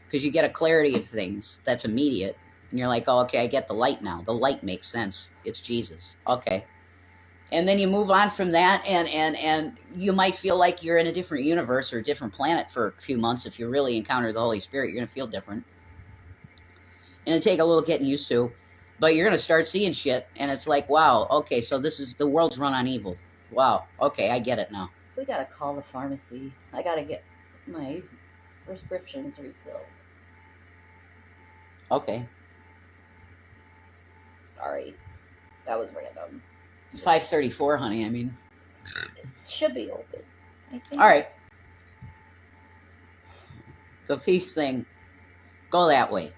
Because you get a clarity of things that's immediate. And you're like, oh, okay, I get the light now. The light makes sense. It's Jesus. Okay. And then you move on from that, and you might feel like you're in a different universe or a different planet for a few months. If you really encounter the Holy Spirit, you're going to feel different. And it'll take a little getting used to. But you're going to start seeing shit, and it's like, wow, okay, so this is, the world's run on evil. Wow, okay, I get it now. We got to call the pharmacy. I got to get my prescriptions refilled. Okay. Sorry. That was random. It's 5:34, honey. I mean, it should be open, I think. All right. The peace thing, go that way.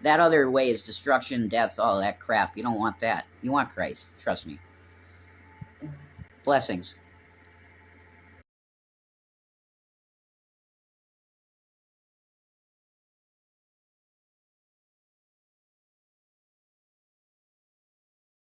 That other way is destruction, death, all that crap. You don't want that. You want Christ. Trust me. Blessings.